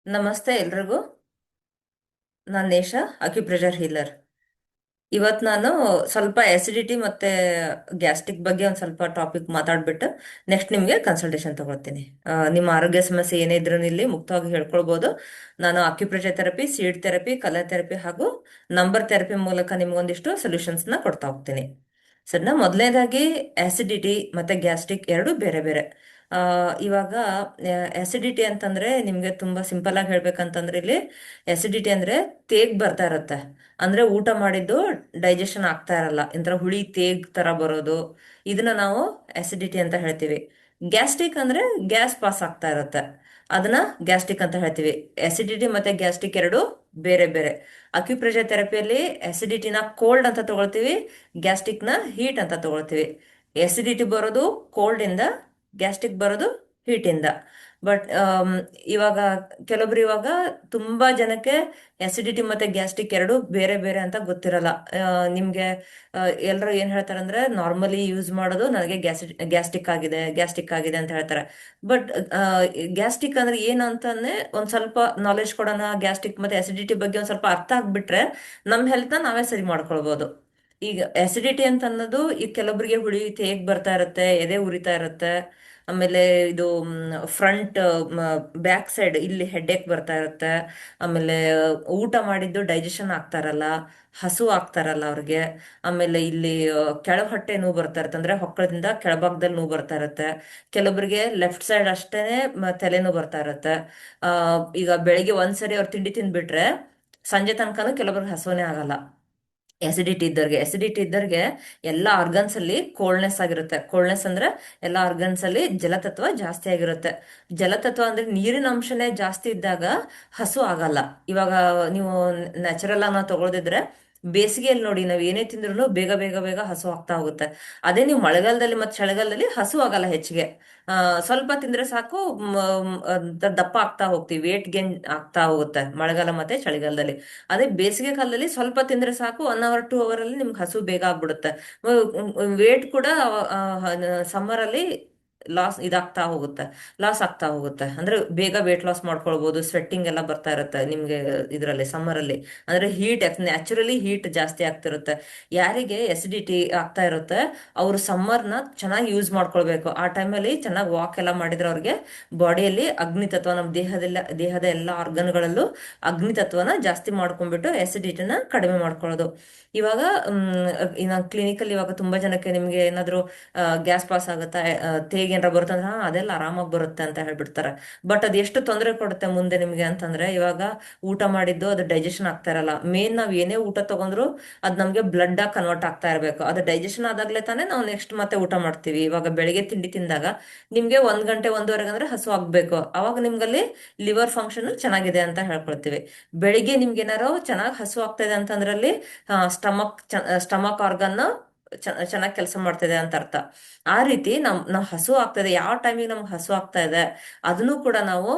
ನಮಸ್ತೆ ಎಲ್ರಿಗೂ. ನಾನು ನೇಷಾ, ಅಕ್ಯುಪ್ರೆಷರ್ ಹೀಲರ್. ಇವತ್ತು ನಾನು ಸ್ವಲ್ಪ ಎಸಿಡಿಟಿ ಮತ್ತೆ ಗ್ಯಾಸ್ಟ್ರಿಕ್ ಬಗ್ಗೆ ಒಂದು ಸ್ವಲ್ಪ ಟಾಪಿಕ್ ಮಾತಾಡ್ಬಿಟ್ಟು ನೆಕ್ಸ್ಟ್ ನಿಮಗೆ ಕನ್ಸಲ್ಟೇಷನ್ ತಗೊಳ್ತೀನಿ. ನಿಮ್ಮ ಆರೋಗ್ಯ ಸಮಸ್ಯೆ ಏನೇ ಇದ್ರೂ ಇಲ್ಲಿ ಮುಕ್ತವಾಗಿ ಹೇಳ್ಕೊಳ್ಬೋದು. ನಾನು acupressure therapy, seed therapy, colour therapy ಹಾಗೂ ನಂಬರ್ ಥೆರಪಿ ಮೂಲಕ ನಿಮ್ಗೊಂದಿಷ್ಟು ಸೊಲ್ಯೂಷನ್ಸ್ನ ಕೊಡ್ತಾ ಹೋಗ್ತೀನಿ. ಸರಿನಾ? ಮೊದಲನೇದಾಗಿ ಆಸಿಡಿಟಿ ಮತ್ತೆ ಗ್ಯಾಸ್ಟ್ರಿಕ್ ಎರಡು ಬೇರೆ ಬೇರೆ. ಇವಾಗ ಆಸಿಡಿಟಿ ಅಂತಂದ್ರೆ ನಿಮ್ಗೆ ತುಂಬಾ ಸಿಂಪಲ್ ಆಗಿ ಹೇಳ್ಬೇಕಂತಂದ್ರೆ ಇಲ್ಲಿ ಆಸಿಡಿಟಿ ಅಂದ್ರೆ ತೇಗ್ ಬರ್ತಾ ಇರುತ್ತೆ. ಅಂದ್ರೆ ಊಟ ಮಾಡಿದ್ದು ಡೈಜೆಷನ್ ಆಗ್ತಾ ಇರಲ್ಲ, ಇಂತರ ಹುಳಿ ತೇಗ್ ತರ ಬರೋದು, ಇದನ್ನ ನಾವು ಆಸಿಡಿಟಿ ಅಂತ ಹೇಳ್ತೀವಿ. ಗ್ಯಾಸ್ಟ್ರಿಕ್ ಅಂದ್ರೆ ಗ್ಯಾಸ್ ಪಾಸ್ ಆಗ್ತಾ ಇರುತ್ತೆ, ಅದನ್ನ ಗ್ಯಾಸ್ಟ್ರಿಕ್ ಅಂತ ಹೇಳ್ತೀವಿ. ಆಸಿಡಿಟಿ ಮತ್ತೆ ಗ್ಯಾಸ್ಟ್ರಿಕ್ ಎರಡು ಬೇರೆ ಬೇರೆ. ಅಕ್ಯುಪ್ರೆಷರ್ ಥೆರಪಿಯಲ್ಲಿ ಆಸಿಡಿಟಿನ ಕೋಲ್ಡ್ ಅಂತ ತಗೊಳ್ತೀವಿ, ಗ್ಯಾಸ್ಟ್ರಿಕ್ನ ಹೀಟ್ ಅಂತ ತಗೊಳ್ತೀವಿ. ಆಸಿಡಿಟಿ ಬರೋದು ಕೋಲ್ಡ್ ಇಂದ, ಗ್ಯಾಸ್ಟ್ರಿಕ್ ಬರೋದು ಹೀಟಿಂದ. ಬಟ್ ಇವಾಗ ಕೆಲವೊಬ್ರು ಇವಾಗ ತುಂಬಾ ಜನಕ್ಕೆ ಆಸಿಡಿಟಿ ಮತ್ತೆ ಗ್ಯಾಸ್ಟ್ರಿಕ್ ಎರಡು ಬೇರೆ ಬೇರೆ ಅಂತ ಗೊತ್ತಿರಲ್ಲ. ನಿಮ್ಗೆ ಎಲ್ಲರೂ ಏನ್ ಹೇಳ್ತಾರೆ ಅಂದ್ರೆ ನಾರ್ಮಲಿ ಯೂಸ್ ಮಾಡೋದು ನನಗೆ ಗ್ಯಾಸ್ಟ್ರಿಕ್ ಆಗಿದೆ, ಗ್ಯಾಸ್ಟ್ರಿಕ್ ಆಗಿದೆ ಅಂತ ಹೇಳ್ತಾರೆ. ಬಟ್ ಗ್ಯಾಸ್ಟ್ರಿಕ್ ಅಂದ್ರೆ ಏನು ಅಂತಾನೆ ಒಂದ್ ಸ್ವಲ್ಪ ನಾಲೆಜ್ ಕೊಡೋಣ. ಗ್ಯಾಸ್ಟ್ರಿಕ್ ಮತ್ತೆ ಆಸಿಡಿಟಿ ಬಗ್ಗೆ ಒಂದ್ ಸ್ವಲ್ಪ ಅರ್ಥ ಆಗ್ಬಿಟ್ರೆ ನಮ್ಮ ಹೆಲ್ತ್ ನಾವೇ ಸರಿ ಮಾಡ್ಕೊಳ್ಬಹುದು. ಈಗ ಆಸಿಡಿಟಿ ಅಂತ ಅನ್ನೋದು ಈಗ ಕೆಲವೊಬ್ಬರಿಗೆ ಹುಳಿ ಹೇಗ್ ಬರ್ತಾ ಇರುತ್ತೆ, ಎದೆ ಉರಿತಾ ಇರುತ್ತೆ. ಆಮೇಲೆ ಇದು ಫ್ರಂಟ್ ಬ್ಯಾಕ್ ಸೈಡ್ ಇಲ್ಲಿ ಹೆಡ್ಏಕ್ ಬರ್ತಾ ಇರುತ್ತೆ. ಆಮೇಲೆ ಊಟ ಮಾಡಿದ್ದು ಡೈಜೆಷನ್ ಆಗ್ತಾ ಇರಲ್ಲ, ಹಸು ಆಗ್ತಾ ಇರಲ್ಲ ಅವ್ರಿಗೆ. ಆಮೇಲೆ ಇಲ್ಲಿ ಕೆಳಗ್ ಹೊಟ್ಟೆ ನೋವು ಬರ್ತಾ ಇರುತ್ತೆ, ಅಂದ್ರೆ ಹೊಕ್ಕಳದಿಂದ ಕೆಳಭಾಗದಲ್ಲಿ ನೋವು ಬರ್ತಾ ಇರುತ್ತೆ. ಕೆಲವೊಬ್ಬರಿಗೆ ಲೆಫ್ಟ್ ಸೈಡ್ ಅಷ್ಟೇನೆ ತಲೆನೋವು ಬರ್ತಾ ಇರುತ್ತೆ. ಈಗ ಬೆಳಿಗ್ಗೆ ಒಂದ್ಸರಿ ಅವ್ರು ತಿಂಡಿ ತಿಂದ್ಬಿಟ್ರೆ ಸಂಜೆ ತನಕನೂ ಕೆಲವೊಬ್ರಿಗೆ ಹಸುವನೇ ಆಗಲ್ಲ. ಎಸಿಡಿಟಿ ಇದ್ದವ್ರಿಗೆ ಎಲ್ಲ ಆರ್ಗನ್ಸ್ ಅಲ್ಲಿ ಕೋಲ್ಡ್ನೆಸ್ ಆಗಿರುತ್ತೆ. ಕೋಲ್ಡ್ನೆಸ್ ಅಂದ್ರೆ ಎಲ್ಲ ಆರ್ಗನ್ಸ್ ಅಲ್ಲಿ ಜಲತತ್ವ ಜಾಸ್ತಿ ಆಗಿರುತ್ತೆ. ಜಲತತ್ವ ಅಂದ್ರೆ ನೀರಿನ ಅಂಶನೇ ಜಾಸ್ತಿ ಇದ್ದಾಗ ಹಸು ಆಗಲ್ಲ. ಇವಾಗ ನೀವು ನ್ಯಾಚುರಲ್ ಆಗಿ ನಾವು ತಗೊಳ್ದಿದ್ರೆ ಬೇಸಿಗೆಯಲ್ಲಿ ನೋಡಿ, ನಾವು ಏನೇ ತಿಂದ್ರು ಬೇಗ ಬೇಗ ಬೇಗ ಹಸು ಆಗ್ತಾ ಹೋಗುತ್ತೆ. ಅದೇ ನೀವು ಮಳೆಗಾಲದಲ್ಲಿ ಮತ್ತೆ ಚಳಿಗಾಲದಲ್ಲಿ ಹಸು ಆಗಲ್ಲ ಹೆಚ್ಚಿಗೆ. ಸ್ವಲ್ಪ ತಿಂದ್ರೆ ಸಾಕು, ದಪ್ಪ ಆಗ್ತಾ ಹೋಗ್ತೀವಿ, ವೇಟ್ ಗೇನ್ ಆಗ್ತಾ ಹೋಗುತ್ತೆ ಮಳೆಗಾಲ ಮತ್ತೆ ಚಳಿಗಾಲದಲ್ಲಿ. ಅದೇ ಬೇಸಿಗೆ ಕಾಲದಲ್ಲಿ ಸ್ವಲ್ಪ ತಿಂದ್ರೆ ಸಾಕು, 1 ಅವರ್ 2 ಅವರ್ ಅಲ್ಲಿ ನಿಮ್ಗೆ ಹಸು ಬೇಗ ಆಗ್ಬಿಡುತ್ತೆ. ವೇಟ್ ಕೂಡ ಸಮ್ಮರ್ ಅಲ್ಲಿ ಲಾಸ್ ಆಗ್ತಾ ಹೋಗುತ್ತೆ. ಅಂದ್ರೆ ಬೇಗ ವೇಟ್ ಲಾಸ್ ಮಾಡ್ಕೊಳ್ಬಹುದು. ಸ್ವೆಟ್ಟಿಂಗ್ ಎಲ್ಲ ಬರ್ತಾ ಇರುತ್ತೆ ನಿಮ್ಗೆ ಇದರಲ್ಲಿ ಸಮ್ಮರ್ ಅಲ್ಲಿ. ಅಂದ್ರೆ ಹೀಟ್, ನ್ಯಾಚುರಲಿ ಹೀಟ್ ಜಾಸ್ತಿ ಆಗ್ತಿರುತ್ತೆ. ಯಾರಿಗೆ ಎಸಿಡಿಟಿ ಆಗ್ತಾ ಇರುತ್ತೆ ಅವರು ಸಮ್ಮರ್ನ ಚೆನ್ನಾಗಿ ಯೂಸ್ ಮಾಡ್ಕೊಳ್ಬೇಕು. ಆ ಟೈಮಲ್ಲಿ ಚೆನ್ನಾಗಿ ವಾಕ್ ಎಲ್ಲ ಮಾಡಿದ್ರೆ ಅವ್ರಿಗೆ ಬಾಡಿಯಲ್ಲಿ ಅಗ್ನಿತತ್ವ, ನಮ್ಮ ದೇಹದ ಎಲ್ಲ ಆರ್ಗನ್ಗಳಲ್ಲೂ ಅಗ್ನಿತತ್ವನ ಜಾಸ್ತಿ ಮಾಡ್ಕೊಂಡ್ಬಿಟ್ಟು ಎಸಿಡಿಟಿನ ಕಡಿಮೆ ಮಾಡ್ಕೊಳ್ಳೋದು. ಇವಾಗ ಇನ್ನು ಕ್ಲಿನಿಕಲ್ಲಿ ಇವಾಗ ತುಂಬಾ ಜನಕ್ಕೆ ನಿಮ್ಗೆ ಏನಾದ್ರು ಗ್ಯಾಸ್ ಪಾಸ್ ಆಗುತ್ತಾ, ತೇಗ್ ಏನಾರ ಬರುತ್ತೆ ಅಂದ್ರೆ ಅದೆಲ್ಲ ಆರಾಮಾಗಿ ಬರುತ್ತೆ ಅಂತ ಹೇಳ್ಬಿಡ್ತಾರೆ. ಬಟ್ ಅದು ಎಷ್ಟು ತೊಂದರೆ ಕೊಡುತ್ತೆ ಮುಂದೆ ನಿಮ್ಗೆ ಅಂತಂದ್ರೆ, ಇವಾಗ ಊಟ ಮಾಡಿದ್ದು ಅದು ಡೈಜೆಷನ್ ಆಗ್ತಾ ಇರಲ್ಲ. ಮೇನ್ ನಾವ್ ಏನೇ ಊಟ ತಗೊಂಡ್ರು ಅದು ನಮ್ಗೆ ಬ್ಲಡ್ ಆಗಿ ಕನ್ವರ್ಟ್ ಆಗ್ತಾ ಇರಬೇಕು. ಅದು ಡೈಜೆಷನ್ ಆದಾಗ್ಲೇ ತಾನೇ ನಾವು ನೆಕ್ಸ್ಟ್ ಮತ್ತೆ ಊಟ ಮಾಡ್ತೀವಿ. ಇವಾಗ ಬೆಳಿಗ್ಗೆ ತಿಂಡಿ ತಿಂದಾಗ ನಿಮ್ಗೆ 1 ಗಂಟೆ 1:30 ಅಂದ್ರೆ ಹಸು ಆಗ್ಬೇಕು. ಅವಾಗ ನಿಮ್ಗಲ್ಲಿ ಲಿವರ್ ಫಂಕ್ಷನ್ ಚೆನ್ನಾಗಿದೆ ಅಂತ ಹೇಳ್ಕೊಳ್ತೀವಿ. ಬೆಳಿಗ್ಗೆ ನಿಮ್ಗೆ ಏನಾರೋ ಚೆನ್ನಾಗಿ ಹಸು ಆಗ್ತಾ ಇದೆ ಅಂತಂದ್ರಲ್ಲಿ ಸ್ಟಮಕ್ ಆರ್ಗನ್ ಚೆನ್ನಾಗಿ ಕೆಲಸ ಮಾಡ್ತಿದೆ ಅಂತ ಅರ್ಥ. ಆ ರೀತಿ ನಾವ್ ಹಸು ಆಗ್ತಾ ಇದೆ, ಯಾವ ಟೈಮಿಗೆ ನಮ್ಗೆ ಹಸು ಆಗ್ತಾ ಇದೆ ಅದನ್ನು ಕೂಡ ನಾವು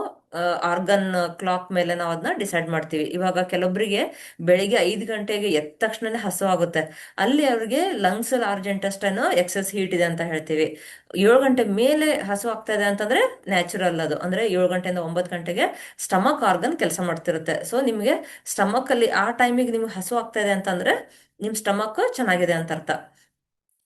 ಆರ್ಗನ್ ಕ್ಲಾಕ್ ಮೇಲೆ ನಾವು ಅದನ್ನ ಡಿಸೈಡ್ ಮಾಡ್ತೀವಿ. ಇವಾಗ ಕೆಲವೊಬ್ಬರಿಗೆ ಬೆಳಿಗ್ಗೆ 5 ಗಂಟೆಗೆ ಎದ್ದ ತಕ್ಷಣನೇ ಹಸು ಆಗುತ್ತೆ, ಅಲ್ಲಿ ಅವ್ರಿಗೆ lungs large intestine excess heat ಇದೆ ಅಂತ ಹೇಳ್ತೀವಿ. 7 ಗಂಟೆ ಮೇಲೆ ಹಸು ಆಗ್ತಾ ಇದೆ ಅಂತಂದ್ರೆ ನ್ಯಾಚುರಲ್ ಅದು. ಅಂದ್ರೆ 7 ಗಂಟೆಯಿಂದ 9 ಗಂಟೆಗೆ ಸ್ಟಮಕ್ ಆರ್ಗನ್ ಕೆಲಸ ಮಾಡ್ತಿರುತ್ತೆ. ಸೊ ನಿಮ್ಗೆ ಸ್ಟಮಕ್ ಅಲ್ಲಿ ಆ ಟೈಮಿಗೆ ನಿಮ್ಗೆ ಹಸು ಆಗ್ತಾ ಇದೆ ಅಂತಂದ್ರೆ ನಿಮ್ ಸ್ಟಮಕ್ ಚೆನ್ನಾಗಿದೆ ಅಂತ ಅರ್ಥ.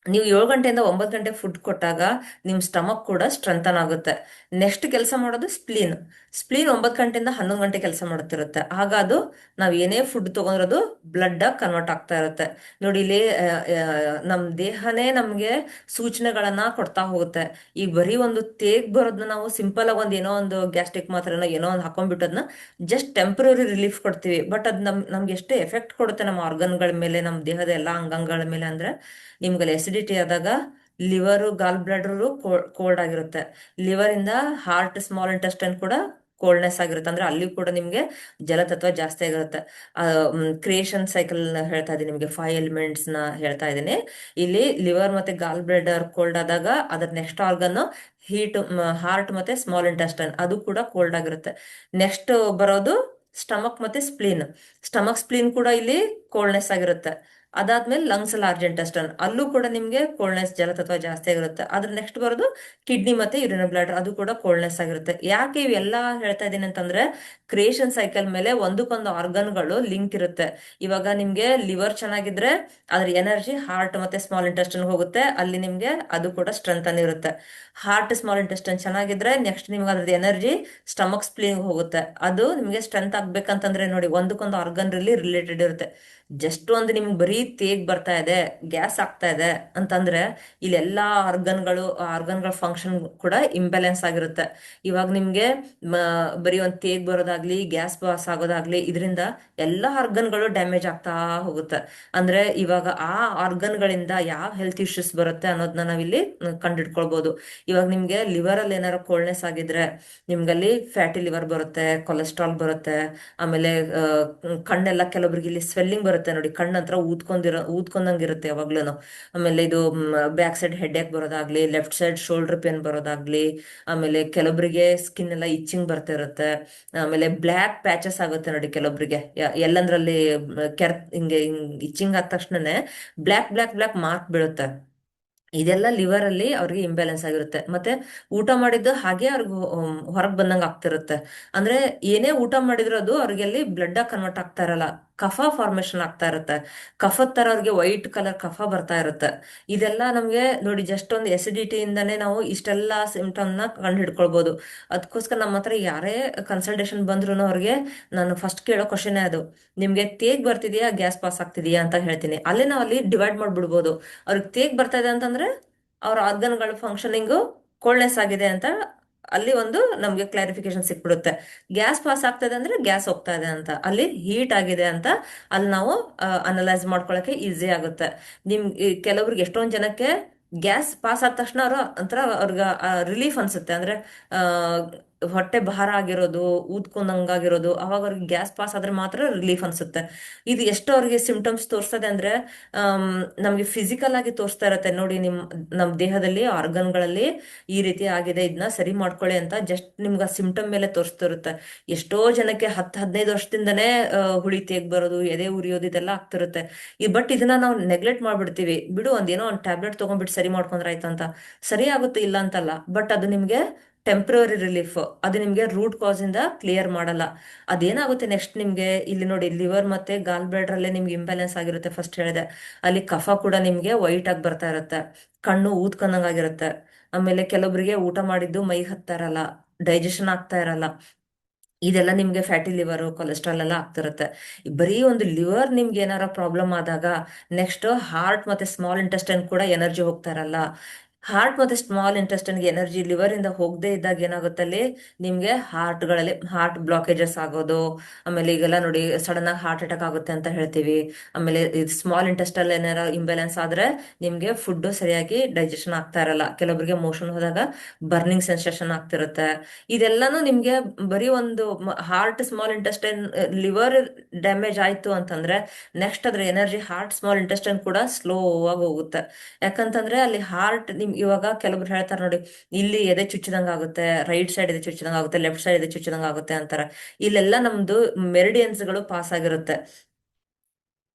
ನೀವು 7 ಗಂಟೆಯಿಂದ 9 ಗಂಟೆ ಫುಡ್ ಕೊಟ್ಟಾಗ ನಿಮ್ ಸ್ಟಮಕ್ ಕೂಡ ಸ್ಟ್ರೆಂಥನ್ ಆಗುತ್ತೆ. ನೆಕ್ಸ್ಟ್ ಕೆಲಸ ಮಾಡೋದು ಸ್ಪ್ಲೀನ್. ಸ್ಪ್ಲೀನ್ 9 ಗಂಟೆಯಿಂದ 11 ಗಂಟೆ ಕೆಲಸ ಮಾಡುತ್ತಿರುತ್ತೆ. ಆಗ ಅದು ನಾವ್ ಏನೇ ಫುಡ್ ತಗೊಂಡ್ರದು ಬ್ಲಡ್ ಆಗಿ ಕನ್ವರ್ಟ್ ಆಗ್ತಾ ಇರುತ್ತೆ. ನೋಡಿ ಇಲ್ಲಿ ನಮ್ ದೇಹನೇ ನಮ್ಗೆ ಸೂಚನೆಗಳನ್ನ ಕೊಡ್ತಾ ಹೋಗುತ್ತೆ. ಈಗ ಬರೀ ಒಂದು ತೇಗ್ ಬರೋದನ್ನ ನಾವು ಸಿಂಪಲ್ ಆಗಿ ಏನೋ ಒಂದು ಗ್ಯಾಸ್ಟ್ರಿಕ್ ಮಾತ್ರನ ಏನೋ ಒಂದು ಹಾಕೊಂಡ್ಬಿಟ್ಟೋದನ್ನ ಜಸ್ಟ್ ಟೆಂಪ್ರರಿ ರಿಲೀಫ್ ಕೊಡ್ತೀವಿ. ಬಟ್ ಅದು ನಮ್ಗೆ ಎಷ್ಟು ಎಫೆಕ್ಟ್ ಕೊಡುತ್ತೆ ನಮ್ಮ ಆರ್ಗನ್ಗಳ ಮೇಲೆ, ನಮ್ಮ ದೇಹದ ಎಲ್ಲಾ ಅಂಗಾಂಗಗಳ ಮೇಲೆ ಅಂದ್ರೆ, ನಿಮ್ಗಲ್ಲಿ ಎಸಿಡಿಟಿ ಆದಾಗ ಲಿವರು ಗಾಲ್ ಬ್ಲಾಡರು ಕೋಲ್ಡ್ ಆಗಿರುತ್ತೆ. ಲಿವರ್ ಇಂದ ಹಾರ್ಟ್, ಸ್ಮಾಲ್ ಇಂಟೆಸ್ಟೈನ್ ಕೂಡ ಕೋಲ್ಡ್ನೆಸ್ ಆಗಿರುತ್ತೆ. ಅಂದ್ರೆ ಅಲ್ಲಿ ಕೂಡ ನಿಮ್ಗೆ ಜಲತತ್ವ ಜಾಸ್ತಿ ಆಗಿರುತ್ತೆ. ಕ್ರಿಯೇಷನ್ ಸೈಕಲ್ ಹೇಳ್ತಾ ಇದ್ದೀನಿ ನಿಮ್ಗೆ, 5 ಎಲಿಮೆಂಟ್ಸ್ ನ ಹೇಳ್ತಾ ಇದ್ದೀನಿ. ಇಲ್ಲಿ ಲಿವರ್ ಮತ್ತೆ ಗಾಲ್ ಬ್ಲಾಡರ್ ಕೋಲ್ಡ್ ಆದಾಗ ಅದ್ರ ನೆಕ್ಸ್ಟ್ ಆರ್ಗನ್ ಹೀಟ್, ಹಾರ್ಟ್ ಮತ್ತೆ ಸ್ಮಾಲ್ ಇಂಟೆಸ್ಟೈನ್ ಅದು ಕೂಡ ಕೋಲ್ಡ್ ಆಗಿರುತ್ತೆ. ನೆಕ್ಸ್ಟ್ ಬರೋದು ಸ್ಟಮಕ್ ಮತ್ತೆ ಸ್ಪ್ಲೀನ್. ಸ್ಪ್ಲೀನ್ ಕೂಡ ಇಲ್ಲಿ ಕೋಲ್ಡ್ನೆಸ್ ಆಗಿರುತ್ತೆ. ಅದಾದ್ಮೇಲೆ ಲಂಗ್ಸ್ ಲಾರ್ಜ್ ಇಂಟೆಸ್ಟೈನ್, ಅಲ್ಲೂ ಕೂಡ ನಿಮ್ಗೆ ಕೋಲ್ಡ್ನೆಸ್ ಜಲತತ್ವ ಜಾಸ್ತಿ ಆಗಿರುತ್ತೆ. ಅದ್ರ ನೆಕ್ಸ್ಟ್ ಬರೋದು ಕಿಡ್ನಿ ಮತ್ತೆ ಯೂರಿನರಿ ಬ್ಲಾಡರ್, ಅದು ಕೂಡ ಕೋಲ್ಡ್ನೆಸ್ ಆಗಿರುತ್ತೆ. ಯಾಕೆ ಇವೆಲ್ಲ ಹೇಳ್ತಾ ಇದ್ದೀನಿ ಅಂತಂದ್ರೆ ಕ್ರಿಯೇಷನ್ ಸೈಕಲ್ ಮೇಲೆ ಒಂದಕ್ಕೊಂದು ಆರ್ಗನ್ಗಳು ಲಿಂಕ್ ಇರುತ್ತೆ. ಇವಾಗ ನಿಮ್ಗೆ ಲಿವರ್ ಚೆನ್ನಾಗಿದ್ರೆ ಅದ್ರ ಎನರ್ಜಿ ಹಾರ್ಟ್ ಮತ್ತೆ ಸ್ಮಾಲ್ ಇಂಟೆಸ್ಟೈನ್ ಹೋಗುತ್ತೆ, ಅಲ್ಲಿ ನಿಮ್ಗೆ ಅದು ಕೂಡ ಸ್ಟ್ರೆಂತ್ ಅನ್ನು ಇರುತ್ತೆ. ಹಾರ್ಟ್ ಸ್ಮಾಲ್ ಇಂಟೆಸ್ಟೈನ್ ಚೆನ್ನಾಗಿದ್ರೆ ನೆಕ್ಸ್ಟ್ ನಿಮ್ಗೆ ಅದ್ರದ್ದು ಎನರ್ಜಿ ಸ್ಟಮಕ್ ಸ್ಪ್ಲೀನ್ ಹೋಗುತ್ತೆ, ಅದು ನಿಮ್ಗೆ ಸ್ಟ್ರೆಂತ್ ಆಗ್ಬೇಕಂತಂದ್ರೆ ನೋಡಿ ಒಂದಕ್ಕೊಂದು ಆರ್ಗನ್ ರಿಲೇಟೆಡ್ ಇರುತ್ತೆ. ಜಸ್ಟ್ ಒಂದು ನಿಮ್ಗೆ ಬರೀ ತೇಗ್ ಬರ್ತಾ ಇದೆ, ಗ್ಯಾಸ್ ಆಗ್ತಾ ಇದೆ ಅಂತಂದ್ರೆ ಇಲ್ಲಿ ಎಲ್ಲಾ ಆರ್ಗನ್ಗಳ ಫಂಕ್ಷನ್ ಕೂಡ ಇಂಬ್ಯಾಲೆನ್ಸ್ ಆಗಿರುತ್ತೆ. ಇವಾಗ ನಿಮ್ಗೆ ಬರೀ ಒಂದು ತೇಗ್ ಬರೋದಾಗ್ಲಿ ಗ್ಯಾಸ್ ಪಾಸ್ ಆಗೋದಾಗ್ಲಿ ಇದರಿಂದ ಎಲ್ಲಾ ಆರ್ಗನ್ಗಳು ಡ್ಯಾಮೇಜ್ ಆಗ್ತಾ ಹೋಗುತ್ತೆ. ಅಂದ್ರೆ ಇವಾಗ ಆ ಆರ್ಗನ್ಗಳಿಂದ ಯಾವ ಹೆಲ್ತ್ ಇಶ್ಯೂಸ್ ಬರುತ್ತೆ ಅನ್ನೋದನ್ನ ನಾವಿಲ್ಲಿ ಕಂಡಿಡ್ಕೊಳ್ಬಹುದು. ಇವಾಗ ನಿಮ್ಗೆ ಲಿವರ್ ಅಲ್ಲಿ ಏನಾರ ಕೋಲ್ಡ್ನೆಸ್ ಆಗಿದ್ರೆ ನಿಮ್ಗಲ್ಲಿ ಫ್ಯಾಟಿ ಲಿವರ್ ಬರುತ್ತೆ, ಕೊಲೆಸ್ಟ್ರಾಲ್ ಬರುತ್ತೆ. ಆಮೇಲೆ ಕಣ್ಣೆಲ್ಲ ಕೆಲವೊಬ್ರಿಗೆ ಇಲ್ಲಿ ಸ್ವೆಲ್ಲಿಂಗ್ ಬರುತ್ತೆ ನೋಡಿ, ಕಣ್ಣು ಹತ್ರ ಊದ್ಕೊಂಡಂಗಿರುತ್ತೆ ಯಾವಾಗ್ಲೂ. ಆಮೇಲೆ ಇದು ಬ್ಯಾಕ್ ಸೈಡ್ ಹೆಡ್ ಏಕ್ ಬರೋದಾಗ್ಲಿ, ಲೆಫ್ಟ್ ಸೈಡ್ ಶೋಲ್ಡರ್ ಪೇನ್ ಬರೋದಾಗ್ಲಿ, ಆಮೇಲೆ ಕೆಲವೊಬ್ರಿಗೆ ಸ್ಕಿನ್ ಎಲ್ಲ ಇಚ್ಚಿಂಗ್ ಬರ್ತಾ ಇರುತ್ತೆ. ಆಮೇಲೆ ಬ್ಲ್ಯಾಕ್ ಪ್ಯಾಚಸ್ ಆಗುತ್ತೆ ನೋಡಿ ಕೆಲವೊಬ್ರಿಗೆ, ಎಲ್ಲಂದ್ರಲ್ಲಿ ಹಿಂಗೆ ಇಚ್ಚಿಂಗ್ ಆದ ತಕ್ಷಣನೇ ಬ್ಲ್ಯಾಕ್ ಬ್ಲ್ಯಾಕ್ ಬ್ಲ್ಯಾಕ್ ಮಾರ್ಕ್ ಬೀಳುತ್ತೆ. ಇದೆಲ್ಲ ಲಿವರ್ ಅಲ್ಲಿ ಅವ್ರಿಗೆ ಇಂಬ್ಯಾಲೆನ್ಸ್ ಆಗಿರುತ್ತೆ. ಮತ್ತೆ ಊಟ ಮಾಡಿದ್ದು ಹಾಗೆ ಅವ್ರಿಗೆ ಹೊರಗೆ ಬಂದಂಗೆ ಆಗ್ತಿರುತ್ತೆ. ಅಂದ್ರೆ ಏನೇ ಊಟ ಮಾಡಿದ್ರು ಅದು ಅವ್ರಿಗೆ ಅಲ್ಲಿ ಬ್ಲಡ್ ಆಗಿ ಕನ್ವರ್ಟ್ ಆಗ್ತಾ ಇರಲ್ಲ, ಕಫ ಫಾರ್ಮೇಶನ್ ಆಗ್ತಾ ಇರುತ್ತೆ. ಕಫದ ತರ ಅವ್ರಿಗೆ ವೈಟ್ ಕಲರ್ ಕಫ ಬರ್ತಾ ಇರುತ್ತೆ. ಇದೆಲ್ಲ ನಮ್ಗೆ ನೋಡಿ ಜಸ್ಟ್ ಒಂದು ಎಸಿಡಿಟಿ ಇಂದಾನೇ ನಾವು ಇಷ್ಟೆಲ್ಲ ಸಿಂಪ್ಟಮ್ ನ ಕಂಡು ಹಿಡ್ಕೊಳ್ಬಹುದು. ಅದಕ್ಕೋಸ್ಕರ ನಮ್ಮ ಹತ್ರ ಯಾರೇ ಕನ್ಸಲ್ಟೇಷನ್ ಬಂದ್ರು ಅವ್ರಿಗೆ ನಾನು ಫಸ್ಟ್ ಕೇಳೋ ಕ್ವಶನ್ ಅದು, ನಿಮ್ಗೆ ತೇಗ್ ಬರ್ತಿದ್ಯಾ ಗ್ಯಾಸ್ ಪಾಸ್ ಆಗ್ತಿದ್ಯಾ ಅಂತ ಹೇಳ್ತೀನಿ. ಅಲ್ಲೇ ನಾವು ಅಲ್ಲಿ ಡಿವೈಡ್ ಮಾಡ್ಬಿಡ್ಬೋದು. ಅವ್ರಿಗೆ ತೇಗ್ ಬರ್ತಾ ಇದೆ ಅಂತಂದ್ರೆ ಅವ್ರ ಆರ್ಗನ್ಗಳ ಫಂಕ್ಷನಿಂಗು ಕೋಲ್ಡ್ನೆಸ್ ಆಗಿದೆ ಅಂತ ಅಲ್ಲಿ ಒಂದು ನಮ್ಗೆ ಕ್ಲಾರಿಫಿಕೇಶನ್ ಸಿಕ್ಬಿಡುತ್ತೆ. ಗ್ಯಾಸ್ ಪಾಸ್ ಆಗ್ತದೆ ಅಂದ್ರೆ ಗ್ಯಾಸ್ ಹೋಗ್ತಾ ಇದೆ ಅಂತ, ಅಲ್ಲಿ ಹೀಟ್ ಆಗಿದೆ ಅಂತ ಅಲ್ಲಿ ನಾವು ಅನಲೈಸ್ ಮಾಡ್ಕೊಳಕ್ಕೆ ಈಸಿ ಆಗುತ್ತೆ. ಕೆಲವ್ರಿಗೆ ಎಷ್ಟೊಂದ್ ಜನಕ್ಕೆ ಗ್ಯಾಸ್ ಪಾಸ್ ಆದ ತಕ್ಷಣ ಅವ್ರ ಒಂಥರ ಅವ್ರಿಗೆ ರಿಲೀಫ್ ಅನ್ಸುತ್ತೆ. ಅಂದ್ರೆ ಆ ಹೊಟ್ಟೆ ಭಾರ ಆಗಿರೋದು, ಊದ್ಕೊಂಡಂಗಾಗಿರೋದು, ಅವಾಗ ಅವ್ರಿಗೆ ಗ್ಯಾಸ್ ಪಾಸ್ ಆದ್ರೆ ಮಾತ್ರ ರಿಲೀಫ್ ಅನ್ಸುತ್ತೆ. ಇದು ಎಷ್ಟು ಅವ್ರಿಗೆ ಸಿಂಪ್ಟಮ್ಸ್ ತೋರಿಸ್ತದೆ ಅಂದ್ರೆ ಆಮ್, ನಮ್ಗೆ ಫಿಸಿಕಲ್ ಆಗಿ ತೋರಿಸ್ತಾ ಇರತ್ತೆ ನೋಡಿ, ನಮ್ ದೇಹದಲ್ಲಿ ಆರ್ಗನ್ಗಳಲ್ಲಿ ಈ ರೀತಿ ಆಗಿದೆ, ಇದನ್ನ ಸರಿ ಮಾಡ್ಕೊಳ್ಳಿ ಅಂತ ಜಸ್ಟ್ ನಿಮ್ಗೆ ಆ ಸಿಂಪ್ಟಮ್ ಮೇಲೆ ತೋರಿಸ್ತಿರುತ್ತೆ. ಎಷ್ಟೋ ಜನಕ್ಕೆ 10-15 ವರ್ಷದಿಂದನೇ ಹುಳಿ ತೇಗ್ ಬರೋದು, ಎದೆ ಉರಿಯೋದು ಇದೆಲ್ಲ ಆಗ್ತಿರುತ್ತೆ. ಬಟ್ ಇದನ್ನ ನಾವು ನೆಗ್ಲೆಕ್ಟ್ ಮಾಡ್ಬಿಡ್ತೀವಿ, ಬಿಡು ಒಂದೇನೋ ಒಂದು ಟ್ಯಾಬ್ಲೆಟ್ ತಗೊಂಡ್ಬಿಟ್ಟು ಸರಿ ಮಾಡ್ಕೊಂಡ್ರೆ ಆಯ್ತು ಅಂತ. ಸರಿ ಆಗುತ್ತೆ ಇಲ್ಲ ಅಂತಲ್ಲ, ಬಟ್ ಅದು ನಿಮ್ಗೆ ಟೆಂಪ್ರವರಿ ರಿಲೀಫ್, ಅದು ನಿಮ್ಗೆ ರೂಟ್ ಕಾಸ್ ಇಂದ ಕ್ಲಿಯರ್ ಮಾಡಲ್ಲ. ಅದೇನಾಗುತ್ತೆ ನೆಕ್ಸ್ಟ್ ನಿಮ್ಗೆ ಇಲ್ಲಿ ನೋಡಿ ಲಿವರ್ ಮತ್ತೆ ಗಾಲ್ ಬ್ಲಾಡರ್ ಅಲ್ಲೇ ನಿಮ್ಗೆ ಇಂಬ್ಯಾಲೆನ್ಸ್ ಆಗಿರುತ್ತೆ, ಫಸ್ಟ್ ಹೇಳಿದೆ. ಅಲ್ಲಿ ಕಫ ಕೂಡ ನಿಮ್ಗೆ ವೈಟ್ ಆಗಿ ಬರ್ತಾ ಇರುತ್ತೆ, ಕಣ್ಣು ಊದ್ಕೊಂಡಂಗಾಗಿರುತ್ತೆ. ಆಮೇಲೆ ಕೆಲವೊಬ್ರಿಗೆ ಊಟ ಮಾಡಿದ್ದು ಮೈ ಹತ್ತಾ ಇರಲ್ಲ, ಡೈಜೆಷನ್ ಆಗ್ತಾ ಇರಲ್ಲ. ಇದೆಲ್ಲ ನಿಮ್ಗೆ ಫ್ಯಾಟಿ ಲಿವರ್ ಕೊಲೆಸ್ಟ್ರಾಲ್ ಎಲ್ಲ ಆಗ್ತಿರುತ್ತೆ. ಬರೀ ಒಂದು ಲಿವರ್ ನಿಮ್ಗೆ ಏನಾರ ಪ್ರಾಬ್ಲಮ್ ಆದಾಗ ನೆಕ್ಸ್ಟ್ ಹಾರ್ಟ್ ಮತ್ತೆ ಸ್ಮಾಲ್ ಇಂಟೆಸ್ಟೈನ್ ಕೂಡ ಎನರ್ಜಿ ಹೋಗ್ತಾ ಇರಲ್ಲ. ಹಾರ್ಟ್ ಮತ್ತೆ ಸ್ಮಾಲ್ ಇಂಟೆಸ್ಟೈನ್ಗೆ ಎನರ್ಜಿ ಲಿವರ್ ಇಂದ ಹೋಗದೆ ಇದ್ದಾಗ ಏನಾಗುತ್ತೆ ಅಲ್ಲಿ ನಿಮ್ಗೆ ಹಾರ್ಟ್ಗಳಲ್ಲಿ ಹಾರ್ಟ್ ಬ್ಲಾಕೇಜಸ್ ಆಗೋದು. ಆಮೇಲೆ ಈಗೆಲ್ಲ ನೋಡಿ ಸಡನ್ ಆಗಿ ಹಾರ್ಟ್ ಅಟ್ಯಾಕ್ ಆಗುತ್ತೆ ಅಂತ ಹೇಳ್ತೀವಿ. ಆಮೇಲೆ ಇದು ಸ್ಮಾಲ್ ಇಂಟೆಸ್ಟಲ್ ಏನಾರ ಇಂಬ್ಯಾಲೆನ್ಸ್ ಆದ್ರೆ ನಿಮ್ಗೆ ಫುಡ್ ಸರಿಯಾಗಿ ಡೈಜೆಷನ್ ಆಗ್ತಾ ಇರಲ್ಲ, ಕೆಲವೊಬ್ಬರಿಗೆ ಮೋಷನ್ ಹೋದಾಗ ಬರ್ನಿಂಗ್ ಸೆನ್ಸೇಷನ್ ಆಗ್ತಿರುತ್ತೆ. ಇದೆಲ್ಲಾನು ನಿಮ್ಗೆ ಬರೀ ಒಂದು heart small intestine liver damage ಆಯ್ತು ಅಂತಂದ್ರೆ ನೆಕ್ಸ್ಟ್ ಅದ್ರ ಎನರ್ಜಿ ಹಾರ್ಟ್ ಸ್ಮಾಲ್ ಇಂಟೆಸ್ಟೈನ್ ಕೂಡ ಸ್ಲೋ ಆಗಿ ಹೋಗುತ್ತೆ. ಯಾಕಂತಂದ್ರೆ ಅಲ್ಲಿ ಹಾರ್ಟ್ ಇವಾಗ ಕೆಲವ್ರು ಹೇಳ್ತಾರೆ ನೋಡಿ, ಇಲ್ಲಿ ಎದೆ ಚುಚ್ಚಿದಂಗ ಆಗುತ್ತೆ, ರೈಟ್ ಸೈಡ್ ಎದೆ ಚುಚ್ಚಿದಂಗ ಆಗುತ್ತೆ, ಲೆಫ್ಟ್ ಸೈಡ್ ಎದೆ ಚುಚ್ಚಿದಂಗ ಆಗುತ್ತೆ ಅಂತಾರೆ. ಇಲ್ಲೆಲ್ಲ ನಮ್ದು ಮೆರಿಡಿಯನ್ಸ್ ಗಳು ಪಾಸ್ ಆಗಿರುತ್ತೆ.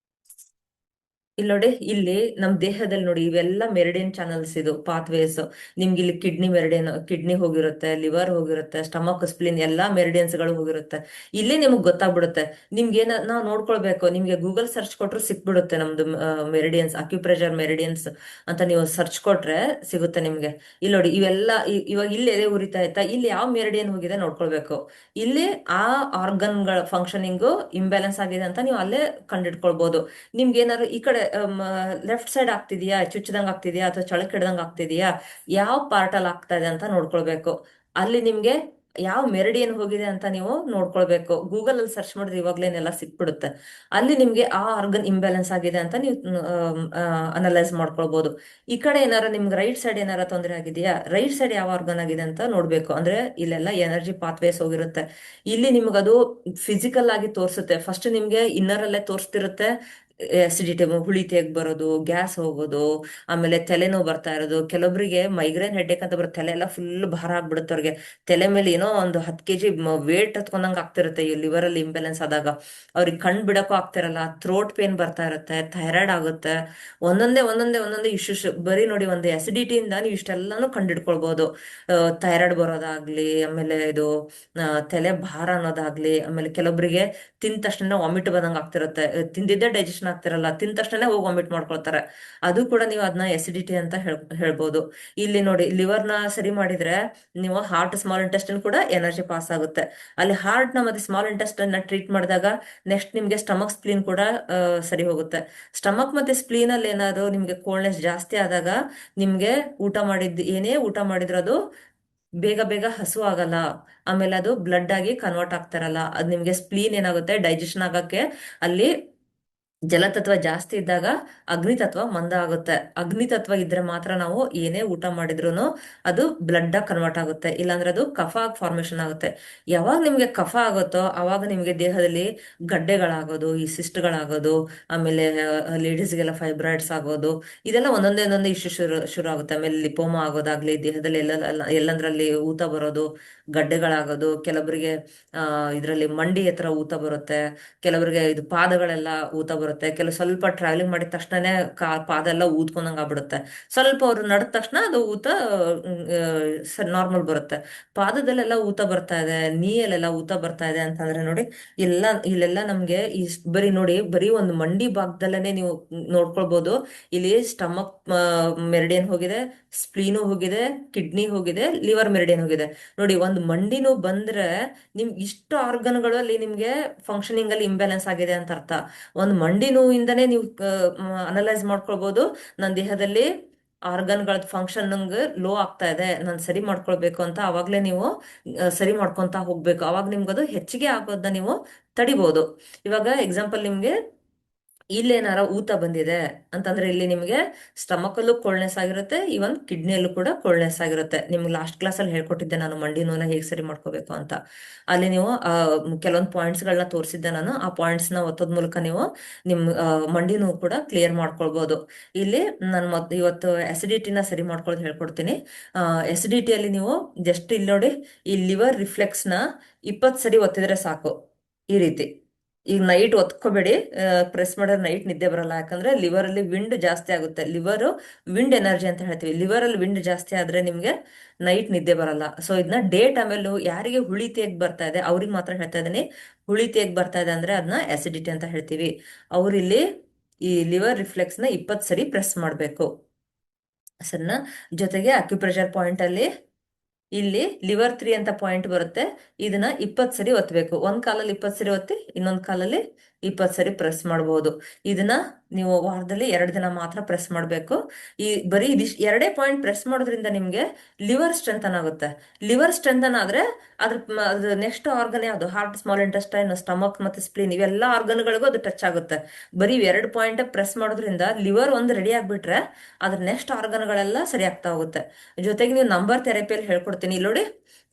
ಇಲ್ಲಿ ನೋಡಿ, ಇಲ್ಲಿ ನಮ್ ದೇಹದಲ್ಲಿ ನೋಡಿ ಇವೆಲ್ಲ ಮೆರಿಡಿಯನ್ ಚಾನಲ್ಸ್, ಇದು ಪಾತ್ವೇಸ್. ನಿಮ್ಗೆ ಇಲ್ಲಿ ಕಿಡ್ನಿ ಹೋಗಿರುತ್ತೆ, ಲಿವರ್ ಹೋಗಿರುತ್ತೆ, ಸ್ಟಮಕ್ ಸ್ಪ್ಲಿನ್ ಎಲ್ಲಾ ಮೆರಿಡಿಯನ್ಸ್ ಗಳು ಹೋಗಿರುತ್ತೆ. ಇಲ್ಲಿ ನಿಮ್ಗೆ ಗೊತ್ತಾಗ್ಬಿಡುತ್ತೆ. ನಿಮ್ಗೆ ನಾವು ನೋಡ್ಕೊಳ್ಬೇಕು, ನಿಮ್ಗೆ ಗೂಗಲ್ ಸರ್ಚ್ ಕೊಟ್ರು ಸಿಕ್ಬಿಡುತ್ತೆ ನಮ್ದು ಮೆರಿಡಿಯನ್ಸ್, ಅಕ್ಯುಪ್ರೆಷರ್ ಮೆರಿಡಿಯನ್ಸ್ ಅಂತ ನೀವು ಸರ್ಚ್ ಕೊಟ್ರೆ ಸಿಗುತ್ತೆ ನಿಮ್ಗೆ. ಇಲ್ಲಿ ನೋಡಿ ಇವೆಲ್ಲ ಇವಾಗ ಇಲ್ಲಿ ಎದೆ ಉರಿತಾ ಇತ್ತಾ, ಇಲ್ಲಿ ಯಾವ ಮೆರಿಡಿಯನ್ ಹೋಗಿದೆ ನೋಡ್ಕೊಳ್ಬೇಕು. ಇಲ್ಲಿ ಆ ಆರ್ಗನ್ಗಳ ಫಂಕ್ಷನಿಂಗು ಇಂಬ್ಯಾಲೆನ್ಸ್ ಆಗಿದೆ ಅಂತ ನೀವು ಅಲ್ಲೇ ಕಂಡಿಡ್ಕೊಳ್ಬಹುದು. ನಿಮ್ಗೆ ಏನಾದ್ರು ಈ ಕಡೆ ಲೆಫ್ಟ್ ಸೈಡ್ ಆಗ್ತಿದ್ಯಾ, ಚುಚ್ಚದಂಗ್ ಆಗ್ತಿದ್ಯಾ ಅಥವಾ ಚಳಕ್ ಹಿಡ್ದಂಗ್ ಆಗ್ತಿದ್ಯಾ, ಯಾವ ಪಾರ್ಟ್ ಅಲ್ಲಿ ಆಗ್ತಾ ಇದೆ ಅಂತ ನೋಡ್ಕೊಳ್ಬೇಕು. ಅಲ್ಲಿ ನಿಮ್ಗೆ ಯಾವ ಮೆರಿಡಿಯನ್ ಹೋಗಿದೆ ಅಂತ ನೀವು ನೋಡ್ಕೊಳ್ಬೇಕು. ಗೂಗಲ್ ಅಲ್ಲಿ ಸರ್ಚ್ ಮಾಡಿದ್ರೆ ಇವಾಗ್ಲೇನೆಲ್ಲ ಸಿಕ್ಬಿಡುತ್ತೆ. ಅಲ್ಲಿ ನಿಮ್ಗೆ ಆ ಆರ್ಗನ್ ಇಂಬ್ಯಾಲೆನ್ಸ್ ಆಗಿದೆ ಅಂತ ನೀವು ಅನಲೈಸ್ ಮಾಡ್ಕೊಳ್ಬಹುದು. ಈ ಕಡೆ ಏನಾರ ನಿಮ್ಗೆ ರೈಟ್ ಸೈಡ್ ಏನಾರ ತೊಂದರೆ ಆಗಿದೆಯಾ, ರೈಟ್ ಸೈಡ್ ಯಾವ ಆರ್ಗನ್ ಆಗಿದೆ ಅಂತ ನೋಡ್ಬೇಕು. ಅಂದ್ರೆ ಇಲ್ಲೆಲ್ಲ ಎನರ್ಜಿ ಪಾತ್ವೇಸ್ ಹೋಗಿರುತ್ತೆ. ಇಲ್ಲಿ ನಿಮ್ಗದು ಫಿಸಿಕಲ್ ಆಗಿ ತೋರಿಸುತ್ತೆ. ಫಸ್ಟ್ ನಿಮ್ಗೆ ಇನ್ನರ್ ಅಲ್ಲೇ ತೋರಿಸ್ತಿರುತ್ತೆ, ಎಸಿಡಿಟಿ, ಹುಳಿ ತೇಗ್ ಬರೋದು, ಗ್ಯಾಸ್ ಹೋಗೋದು, ಆಮೇಲೆ ತಲೆನೋವು ಬರ್ತಾ ಇರೋದು. ಕೆಲವೊಬ್ಬರಿಗೆ ಮೈಗ್ರೇನ್ ಹೆಡ್ಡೇಕ್ ಅಂತ ಬರುತ್ತೆ, ತಲೆ ಎಲ್ಲ ಫುಲ್ ಭಾರ ಆಗ್ಬಿಡುತ್ತೆ ಅವ್ರಿಗೆ. ತಲೆ ಮೇಲೆ ಏನೋ ಒಂದು 10 kg ವೇಟ್ ಹತ್ಕೊಂಡಂಗೆ ಆಗ್ತಿರುತ್ತೆ ಈ ಲಿವರ್ ಅಲ್ಲಿ ಇಂಬ್ಯಾಲೆನ್ಸ್ ಆದಾಗ. ಅವ್ರಿಗೆ ಕಣ್ ಬಿಡಕ್ಕೂ ಆಗ್ತಿರಲ್ಲ, ಥ್ರೋಟ್ ಪೇನ್ ಬರ್ತಾ ಇರುತ್ತೆ, ಥೈರಾಯ್ಡ್ ಆಗುತ್ತೆ. ಒಂದೊಂದೇ ಇಶ್ಯೂಸ್. ಬರೀ ನೋಡಿ, ಒಂದು ಎಸಿಡಿಟಿಯಿಂದ ನೀವು ಇಷ್ಟೆಲ್ಲಾನು ಕಂಡಿಡ್ಕೊಳ್ಬಹುದು. ಥೈರಾಯ್ಡ್ ಬರೋದಾಗ್ಲಿ, ಆಮೇಲೆ ಇದು ತಲೆ ಭಾರ ಅನ್ನೋದಾಗ್ಲಿ, ಆಮೇಲೆ ಕೆಲವೊಬ್ಬರಿಗೆ ತಿಂದ ತಕ್ಷಣ ವಾಮಿಟ್ ಬಂದಂಗೆ ಆಗ್ತಿರುತ್ತೆ. ತಿಂದಿದ್ದೇ ಡೈಜೆಷನ್ ಆಗ್ತಿರಲ್ಲ, ತಿಂದ ತಕ್ಷಣ ಹೋಗಿ ವಾಮಿಟ್ ಮಾಡ್ಕೊಳ್ತಾರೆ. ಅದು ಕೂಡ ನೀವು ಅದನ್ನ ಎಸಿಡಿಟಿ ಅಂತ ಹೇಳ್ಬೋದು. ಇಲ್ಲಿ ನೋಡಿ, ಲಿವರ್ನ ಸರಿ ಮಾಡಿದ್ರೆ ನೀವು ಹಾರ್ಟ್, ಸ್ಮಾಲ್ ಇಂಟೆಸ್ಟೈನ್ ಕೂಡ ಎನರ್ಜಿ ಪಾಸ್ ಆಗುತ್ತೆ. ಅಲ್ಲಿ ಹಾರ್ಟ್ ನ ಮತ್ತೆ ಸ್ಮಾಲ್ ಇಂಟೆಸ್ಟೈನ್ ನ ಟ್ರೀಟ್ ಮಾಡಿದಾಗ ನೆಕ್ಸ್ಟ್ ನಿಮ್ಗೆ ಸ್ಟಮಕ್, ಸ್ಪ್ಲೀನ್ ಕೂಡ ಸರಿ ಹೋಗುತ್ತೆ. ಸ್ಟಮಕ್ ಮತ್ತೆ ಸ್ಪ್ಲೀನ್ ಅಲ್ಲಿ ಏನಾದ್ರು ನಿಮ್ಗೆ ಕೋಲ್ಡ್ನೆಸ್ ಜಾಸ್ತಿ ಆದಾಗ ನಿಮ್ಗೆ ಊಟ ಮಾಡಿದ್ದು ಏನೇ ಊಟ ಮಾಡಿದ್ರು ಅದು ಬೇಗ ಬೇಗ ಹಸು ಆಗಲ್ಲ. ಆಮೇಲೆ ಅದು ಬ್ಲಡ್ ಆಗಿ ಕನ್ವರ್ಟ್ ಆಗ್ತಾರಲ್ಲ, ಅದು ನಿಮ್ಗೆ ಸ್ಪ್ಲೀನ್ ಏನಾಗುತ್ತೆ, ಡೈಜೆಷನ್ ಆಗಕ್ಕೆ ಅಲ್ಲಿ ಜಲತತ್ವ ಜಾಸ್ತಿ ಇದ್ದಾಗ ಅಗ್ನಿತತ್ವ ಮಂದ ಆಗುತ್ತೆ. ಅಗ್ನಿತತ್ವ ಇದ್ರೆ ಮಾತ್ರ ನಾವು ಏನೇ ಊಟ ಮಾಡಿದ್ರು ಅದು ಬ್ಲಡ್ ಆಗಿ ಕನ್ವರ್ಟ್ ಆಗುತ್ತೆ, ಇಲ್ಲಾಂದ್ರೆ ಅದು ಕಫ ಆಗಿ ಫಾರ್ಮೇಶನ್ ಆಗುತ್ತೆ. ಯಾವಾಗ ನಿಮ್ಗೆ ಕಫ ಆಗುತ್ತೋ ಅವಾಗ ನಿಮ್ಗೆ ದೇಹದಲ್ಲಿ ಗಡ್ಡೆಗಳಾಗೋದು, ಈ ಸಿಸ್ಟ್ಗಳಾಗೋದು, ಆಮೇಲೆ ಲೇಡೀಸ್ಗೆಲ್ಲ ಫೈಬ್ರಾಯ್ಡ್ಸ್ ಆಗೋದು, ಇದೆಲ್ಲ ಒಂದೊಂದೇ ಇಶ್ಯೂ ಶುರು ಆಗುತ್ತೆ. ಆಮೇಲೆ ಲಿಪೋಮಾ ಆಗೋದಾಗ್ಲಿ, ದೇಹದಲ್ಲಿ ಎಲ್ಲಂದ್ರಲ್ಲಿ ಊತ ಬರೋದು, ಗಡ್ಡೆಗಳಾಗೋದು. ಕೆಲವರಿಗೆ ಇದರಲ್ಲಿ ಮಂಡಿ ಹತ್ರ ಊತ ಬರುತ್ತೆ, ಕೆಲವರಿಗೆ ಇದು ಪಾದಗಳೆಲ್ಲ ಊತ ಬರುತ್ತೆ. ಕೆಲವು ಸ್ವಲ್ಪ ಟ್ರಾವೆಲಿಂಗ್ ಮಾಡಿದ ತಕ್ಷಣನೇ ಪಾದ ಎಲ್ಲ ಊದ್ಕೊಂಡಂಗೆ ಆಗ್ಬಿಡುತ್ತೆ. ಸ್ವಲ್ಪ ಅವ್ರು ನಡೆದ ತಕ್ಷಣ ಅದು ಊತ ನಾರ್ಮಲ್ ಬರುತ್ತೆ. ಪಾದದಲ್ಲೆಲ್ಲ ಊತ ಬರ್ತಾ ಇದೆ, ನೀಯಲ್ಲೆಲ್ಲ ಊತ ಬರ್ತಾ ಇದೆ ಅಂತಂದ್ರೆ ನೋಡಿ, ಇಲ್ಲೆಲ್ಲ ನಮ್ಗೆ ಬರೀ ನೋಡಿ, ಬರೀ ಒಂದು ಮಂಡಿ ಭಾಗದಲ್ಲೇ ನೀವು ನೋಡ್ಕೊಳ್ಬಹುದು. ಇಲ್ಲಿ ಸ್ಟಮಕ್ ಮೆರಿಡಿಯನ್ ಹೋಗಿದೆ, ಸ್ಪ್ಲೀನು ಹೋಗಿದೆ, ಕಿಡ್ನಿ ಹೋಗಿದೆ, ಲಿವರ್ ಮೆರಿಡಿಯನ್ ಹೋಗಿದೆ. ನೋಡಿ, ಒಂದು ಮಂಡಿನೂ ಬಂದ್ರೆ ನಿಮ್ಗೆ ಇಷ್ಟು ಆರ್ಗನ್ಗಳು ಅಲ್ಲಿ ನಿಮ್ಗೆ ಫಂಕ್ಷನಿಂಗ್ ಅಲ್ಲಿ ಇಂಬ್ಯಾಲೆನ್ಸ್ ಆಗಿದೆ ಅಂತ ಅರ್ಥ. ಒಂದು ಮಂಡಿ ನೋವಿಂದನೇ ನೀವು ಅನಲೈಸ್ ಮಾಡ್ಕೊಳ್ಬಹುದು, ನನ್ನ ದೇಹದಲ್ಲಿ ಆರ್ಗನ್ಗಳ ಫಂಕ್ಷನ್ ಲೋ ಆಗ್ತಾ ಇದೆ, ನಾನು ಸರಿ ಮಾಡ್ಕೊಳ್ಬೇಕು ಅಂತ. ಅವಾಗ್ಲೇ ನೀವು ಸರಿ ಮಾಡ್ಕೊಂತ ಹೋಗ್ಬೇಕು. ಅವಾಗ ನಿಮ್ಗದು ಹೆಚ್ಚಿಗೆ ಆಗೋದನ್ನ ನೀವು ತಡಿಬಹುದು. ಇವಾಗ ಎಕ್ಸಾಂಪಲ್ ನಿಮ್ಗೆ ಇಲ್ಲೇನಾರ ಊತ ಬಂದಿದೆ ಅಂತಂದ್ರೆ ಇಲ್ಲಿ ನಿಮಗೆ ಸ್ಟಮಕ್ ಅಲ್ಲೂ ಕೋಲ್ಡ್ನೆಸ್ ಆಗಿರುತ್ತೆ, ಇವನ್ ಕಿಡ್ನಿಯಲ್ಲೂ ಕೂಡ ಕೋಲ್ಡ್ನೆಸ್ ಆಗಿರುತ್ತೆ. ನಿಮ್ಗೆ ಲಾಸ್ಟ್ ಕ್ಲಾಸ್ ಅಲ್ಲಿ ಹೇಳ್ಕೊಟ್ಟಿದ್ದೆ ನಾನು ಮಂಡಿ ನೋವನ್ನ ಹೇಗೆ ಸರಿ ಮಾಡ್ಕೋಬೇಕು ಅಂತ. ಅಲ್ಲಿ ನೀವು ಕೆಲವೊಂದು ಪಾಯಿಂಟ್ಸ್ ಗಳನ್ನ ತೋರಿಸಿದ್ದೆ ನಾನು. ಆ ಪಾಯಿಂಟ್ಸ್ ನ ಒತ್ತೋದ್ ಮೂಲಕ ನೀವು ನಿಮ್ ಮಂಡಿ ನೋವು ಕೂಡ ಕ್ಲಿಯರ್ ಮಾಡ್ಕೊಳ್ಬಹುದು. ಇಲ್ಲಿ ನಾನು ಇವತ್ತು ಅಸಿಡಿಟಿನ ಸರಿ ಮಾಡ್ಕೊಳ್ಳೋದು ಹೇಳ್ಕೊಡ್ತೀನಿ. ಅಸಿಡಿಟಿಯಲ್ಲಿ ನೀವು ಜಸ್ಟ್ ಇಲ್ಲಿ ನೋಡಿ, ಈ ಲಿವರ್ ರಿಫ್ಲೆಕ್ಸ್ ನ 20 ಸರಿ ಒತ್ತಿದ್ರೆ ಸಾಕು. ಈ ರೀತಿ ಈಗ ನೈಟ್ ಒತ್ಕೋಬೇಡಿ, ಪ್ರೆಸ್ ಮಾಡಿದ್ರೆ ನೈಟ್ ನಿದ್ದೆ ಬರಲ್ಲ. ಯಾಕಂದ್ರೆ ಲಿವರ್ ಅಲ್ಲಿ ವಿಂಡ್ ಜಾಸ್ತಿ ಆಗುತ್ತೆ. ಲಿವರ್ ವಿಂಡ್ ಎನರ್ಜಿ ಅಂತ ಹೇಳ್ತೀವಿ. ಲಿವರ್ ಅಲ್ಲಿ ವಿಂಡ್ ಜಾಸ್ತಿ ಆದ್ರೆ ನಿಮ್ಗೆ ನೈಟ್ ನಿದ್ದೆ ಬರಲ್ಲ. ಸೊ ಇದನ್ನ ಡೇ ಟೈಮಲ್ಲಿ ಯಾರಿಗೆ ಹುಳಿ ತೇಗ್ ಬರ್ತಾ ಇದೆ ಅವ್ರಿಗೆ ಮಾತ್ರ ಹೇಳ್ತಾ ಇದ್ದೀನಿ. ಹುಳಿ ತೇಗ್ ಬರ್ತಾ ಇದೆ ಅಂದ್ರೆ ಅದನ್ನ ಅಸಿಡಿಟಿ ಅಂತ ಹೇಳ್ತೀವಿ. ಅವ್ರಿಲ್ಲಿ ಈ ಲಿವರ್ ರಿಫ್ಲೆಕ್ಸ್ ನ 20 ಸರಿ ಪ್ರೆಸ್ ಮಾಡ್ಬೇಕು. ಸರಿನಾ? ಜೊತೆಗೆ ಅಕ್ಯುಪ್ರೆಷರ್ ಪಾಯಿಂಟ್ ಅಲ್ಲಿ ಇಲ್ಲಿ ಲಿವರ್ 3 ಅಂತ ಪಾಯಿಂಟ್ ಬರುತ್ತೆ. ಇದನ್ನ 20 ಸರಿ ಒತ್ತಬೇಕು. ಒಂದ್ ಕಾಲಲ್ಲಿ 20 ಸರಿ ಒತ್ತಿ, ಇನ್ನೊಂದ್ ಕಾಲಲ್ಲಿ 20 ಸರಿ ಪ್ರೆಸ್ ಮಾಡಬಹುದು. ಇದನ್ನ ನೀವು ವಾರದಲ್ಲಿ 2 ದಿನ ಮಾತ್ರ ಪ್ರೆಸ್ ಮಾಡಬೇಕು. ಈ ಬರೀ ಇದಿಷ್ಟು ಎರಡೇ ಪಾಯಿಂಟ್ ಪ್ರೆಸ್ ಮಾಡೋದ್ರಿಂದ ನಿಮ್ಗೆ ಲಿವರ್ ಸ್ಟ್ರೆಂಥನ್ ಆಗುತ್ತೆ. ಲಿವರ್ ಸ್ಟ್ರೆಂಥನ್ ಆದ್ರೆ ಅದ್ರ ನೆಕ್ಸ್ಟ್ ಆರ್ಗನ್ ಯಾವುದು, ಹಾರ್ಟ್, ಸ್ಮಾಲ್ ಇಂಟೆಸ್ಟೈನ್, ಸ್ಟಮಕ್ ಮತ್ತೆ ಸ್ಪ್ಲೀನ್, ಇವೆಲ್ಲ ಆರ್ಗನ್ಗಳಿಗೂ ಅದು ಟಚ್ ಆಗುತ್ತೆ. ಬರೀ 2 ಪಾಯಿಂಟ್ ಪ್ರೆಸ್ ಮಾಡೋದ್ರಿಂದ ಲಿವರ್ ಒಂದು ರೆಡಿ ಆಗ್ಬಿಟ್ರೆ ಅದ್ರ ನೆಕ್ಸ್ಟ್ ಆರ್ಗನ್ಗಳೆಲ್ಲ ಸರಿ ಆಗ್ತಾ ಹೋಗುತ್ತೆ. ಜೊತೆಗೆ ನೀವು ನಂಬರ್ ಥೆರಪಿಯಲ್ಲಿ ಹೇಳ್ಕೊಡ್ತೀನಿ. ಇಲ್ಲಿ ನೋಡಿ,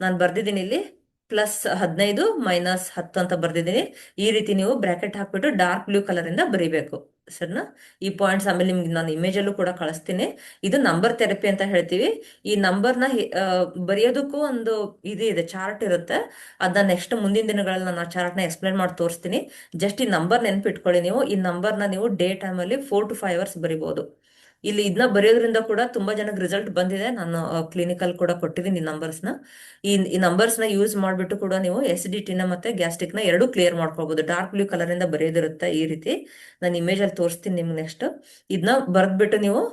ನಾನು ಬರ್ದಿದ್ದೀನಿ ಇಲ್ಲಿ +15 -10 ಅಂತ ಬರ್ದಿದ್ದೀನಿ. ಈ ರೀತಿ ನೀವು ಬ್ರಾಕೆಟ್ ಹಾಕ್ಬಿಟ್ಟು ಡಾರ್ಕ್ ಬ್ಲೂ ಕಲರ್ ಇಂದ ಬರಿಬೇಕು. ಸರಿನಾ? ಈ ಪಾಯಿಂಟ್ಸ್ ಆಮೇಲೆ ನಿಮ್ಗೆ ನಾನು ಇಮೇಜ್ ಅಲ್ಲೂ ಕೂಡ ಕಳಿಸ್ತೀನಿ. ಇದು ನಂಬರ್ ಥೆರಪಿ ಅಂತ ಹೇಳ್ತೀವಿ. ಈ ನಂಬರ್ನ ಬರೆಯೋದಕ್ಕೂ ಒಂದು ಇದೆ, ಚಾರ್ಟ್ ಇರುತ್ತೆ. ಅದನ್ನ ನೆಕ್ಸ್ಟ್ ಮುಂದಿನ ದಿನಗಳಲ್ಲಿ ನಾನು ಆ ಚಾರ್ಟ್ನ ಎಕ್ಸ್ಪ್ಲೈನ್ ಮಾಡಿ ತೋರಿಸ್ತೀನಿ. ಜಸ್ಟ್ ಈ ನಂಬರ್ ನೆನ್ಪಿಟ್ಕೊಳ್ಳಿ. ನೀವು ಈ ನಂಬರ್ನ ನೀವು ಡೇ ಟೈಮಲ್ಲಿ 4 to 5 hours ಬರಿಬಹುದು. ಇಲ್ಲಿ ಇದನ್ನ ಬರೆಯೋದ್ರಿಂದ ಕೂಡ ತುಂಬಾ ಜನಕ್ಕೆ ರಿಸಲ್ಟ್ ಬಂದಿದೆ. ನಾನು ಕ್ಲಿನಿಕಲ್ ಕೂಡ ಕೊಟ್ಟಿದ್ದೀನಿ ಈ ನಂಬರ್ಸ್ನ. ಈ ನಂಬರ್ಸ್ನ ಯೂಸ್ ಮಾಡಿಬಿಟ್ಟು ಕೂಡ ನೀವು ಎಸಿಡಿಟಿನ ಮತ್ತೆ ಗ್ಯಾಸ್ಟ್ರಿಕ್ನ ಎರಡೂ ಕ್ಲಿಯರ್ ಮಾಡ್ಕೊಳ್ಬಹುದು. ಡಾರ್ಕ್ ಬ್ಲೂ ಕಲರ್ ಇಂದ ಬರೆಯೋದಿರುತ್ತೆ ಈ ರೀತಿ. ನಾನು ಇಮೇಜ್ ಅಲ್ಲಿ ತೋರಿಸ್ತೀನಿ ನಿಮ್ಗೆ ನೆಕ್ಸ್ಟ್. ಇದನ್ನ ಬರೆದ್ಬಿಟ್ಟು ನೀವು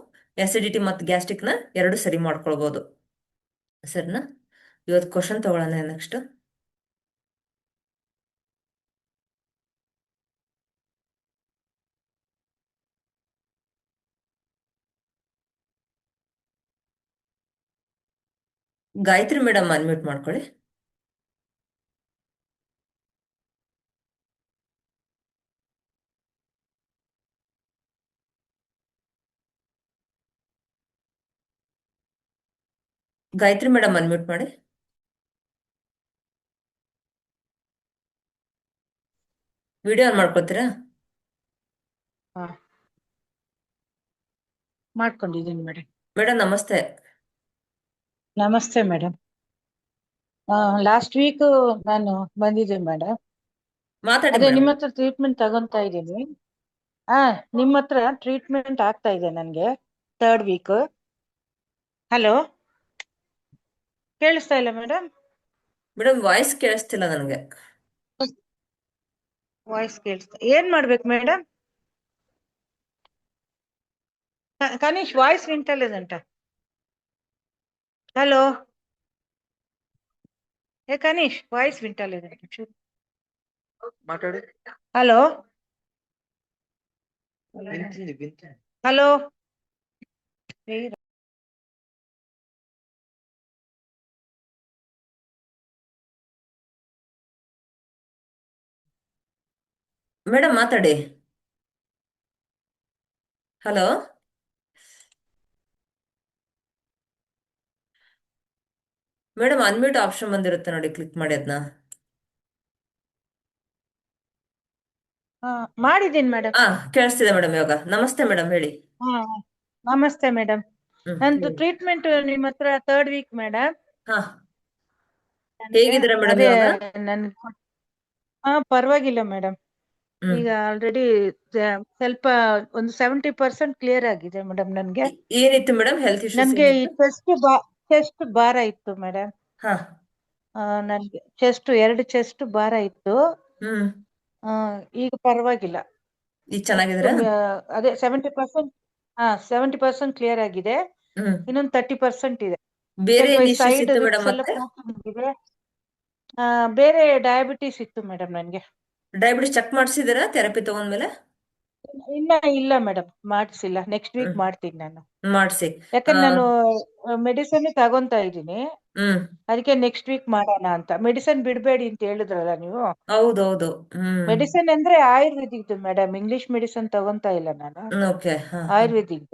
ಎಸಿಡಿಟಿ ಮತ್ತು ಗ್ಯಾಸ್ಟ್ರಿಕ್ನ ಎರಡು ಸರಿ ಮಾಡ್ಕೊಳ್ಬಹುದು. ಸರಿನಾ? ಇವತ್ತು ಕ್ವಶನ್ ತಗೊಳ್ಳೋಣ ನೆಕ್ಸ್ಟ್. ಗಾಯತ್ರಿ ಮೇಡಮ್ ಅನ್ಮ್ಯೂಟ್ ಮಾಡ್ಕೊಳ್ಳಿ. ಗಾಯತ್ರಿ ಮೇಡಮ್ ಅನ್ಮ್ಯೂಟ್ ಮಾಡಿ. ವಿಡಿಯೋ ಆನ್ ಮಾಡ್ಕೊತೀರಾ? ಹಾ, ಮಾಡ್ಕೊಂಡಿದ್ದೀನಿ ಮೇಡಮ್. ಮೇಡಮ್ ನಮಸ್ತೆ. ನಮಸ್ತೆ ಮೇಡಮ್. ಲಾಸ್ಟ್ ವೀಕ್ ನಾನು ಬಂದಿದ್ದೆ ಮೇಡಮ್. ಮಾತಾಡಿ ಅದೇ ಮೇಡಮ್. ನಿಮ್ಮ ಹತ್ರ ಟ್ರೀಟ್ಮೆಂಟ್ ತಗೊಂತಾ ಇದ್ದೀನಿ. ಹಾ, ನಿಮ್ಮ ಹತ್ರ ಟ್ರೀಟ್ಮೆಂಟ್ ಆಗ್ತಾ ಇದೆ ನನ್ಗೆ. Third weak. ಹಲೋ, ಕೇಳಿಸ್ತಾ ಇಲ್ಲ ಮೇಡಮ್? ಮೇಡಮ್ ವಾಯ್ಸ್ ಕೇಳಿಸ್ತಿಲ್ಲ ನನಗೆ. ವಾಯ್ಸ್ ಕೇಳಿಸ್ತಾ, ಏನ್ ಮಾಡ್ಬೇಕು ಮೇಡಮ್? ಕನೀಶ್, ವಾಯ್ಸ್ ವಿಂಟಲೆದಂಟ. ಹಲೋ, ಏ ಕನೀಶ್, ವಾಯ್ಸ್ ವಿಂಟಲೆದಂಟ. ಮಾತಾಡಿ. Hello, hello. ಮೇಡಮ್ ಮಾತಾಡಿ. ಹಲೋ. ಮೇಡಮ್ ಅನ್ಮ್ಯೂಟ್ ಆಪ್ಷನ್ ಬಂದಿರುತ್ತೆ ನೋಡಿ, ಕ್ಲಿಕ್ ಮಾಡಿ ಅದನ್ನ. ಹಾ, ಮಾಡಿದ್ದೀನಿ ಮೇಡಮ್. ಹಾ, ಕೇಳಿಸ್ತಿದೆ ಮೇಡಮ್ ಇವಾಗ. ನಮಸ್ತೆ ಮೇಡಮ್, ಹೇಳಿ. ಹಾ, ನಮಸ್ತೆ ಮೇಡಮ್. ನಂದು ಹೇಳಿ. ಟ್ರೀಟ್ಮೆಂಟ್ ನಿಮ್ಮ ಹತ್ರ ಥರ್ಡ್ ವೀಕ್ ಮೇಡಮ್. ಹಾ, ನನ್ಗೆ ಹೇಗಿದ್ದೀರಾ ಮೇಡಮ್ ಅದೇ ಇವಾಗ? ನನ್ ಪರವಾಗಿಲ್ಲ ಮೇಡಮ್. ಹ್ಮ್. ಈಗ ಆಲ್ರೆಡಿ ಸ್ವಲ್ಪ ಒಂದು 70% ಕ್ಲಿಯರ್ ಆಗಿದೆ ಮೇಡಮ್. ನನ್ಗೆ ಏನಿತ್ತು ಮೇಡಮ್, ಹೆಲ್ತ್ ಇಶ್ಯೂಸ್ ನನ್ಗೆ ಈ ಏನಿತ್ತು? ಚೆಸ್ಟ್ ಭಾರ ಇತ್ತು ಮೇಡಮ್. ಹಾ. ನನ್ಗೆ ಎರಡು ಚೆಸ್ಟ್ ಭಾರ ಇತ್ತು. ಹ್ಮ್. ಆ, ಈಗ ಪರವಾಗಿಲ್ಲ. ಈಗ ಎಷ್ಟು ಚೆನ್ನಾಗಿದ್ದೀರಾ? ಅದೇ 70%. 70% ಕ್ಲಿಯರ್ ಆಗಿದೆ. ಹ್ಮ್. ಇನ್ನೊಂದು 30% ಇದೆ. ಬೇರೆ ಸ್ವಲ್ಪ ಏನ್ ಈ ಇಶ್ಯೂಸ್ ಸೈಡ್ ಇತ್ತು ಮೇಡಮ್ ರಿಪ್ಸ್ ಎಲ್ಲ ಮತ್ತೆ? ಪ್ರೋಬ್ಲಮ್ ಇದೆ. ಬೇರೆ ಡಯಾಬಿಟಿಸ್ ಇತ್ತು ಮೇಡಮ್ ನನ್ಗೆ. ಡಯಾಬಿಟಿಸ್ ಚೆಕ್ ಮಾಡಿಸಿದಿರಾ ಥೆರಪಿ ತಗೊಂಡ್ಮೇಲೆ? ಇಲ್ಲ ಇಲ್ಲ ಮೇಡಮ್, ಮಾಡಿಸಿಲ್ಲ. Next week hmm. ಮಾಡ್ತೀನಿ ನಾನು. ಮಾಡಿಸಿ. ಯಾಕಂದ್ರೆ ನಾನು ಮೆಡಿಸನ್ ತಗೊಂತಾ ಇದ್ದೀನಿ. ಹ್ಮ್. ಅದಕ್ಕೆ ನೆಕ್ಸ್ಟ್ ವೀಕ್ ಮಾಡೋಣ ಅಂತ. ಮೆಡಿಸನ್ ಬಿಡಬೇಡಿ ಅಂತ ಹೇಳಿದ್ರಲ್ಲ ನೀವು. ಹೌದೌದು. ಹ್ಮ್. ಮೆಡಿಸನ್ ಅಂದ್ರೆ ಆಯುರ್ವೇದಿಕ್ ಮೇಡಮ್, ಇಂಗ್ಲಿಷ್ ಮೆಡಿಸನ್ ತಗೊಂತಾ ಇಲ್ಲ ನಾನು. ಓಕೆ. ಹಾ ಹಾ. ಆಯುರ್ವೇದಿಕ್.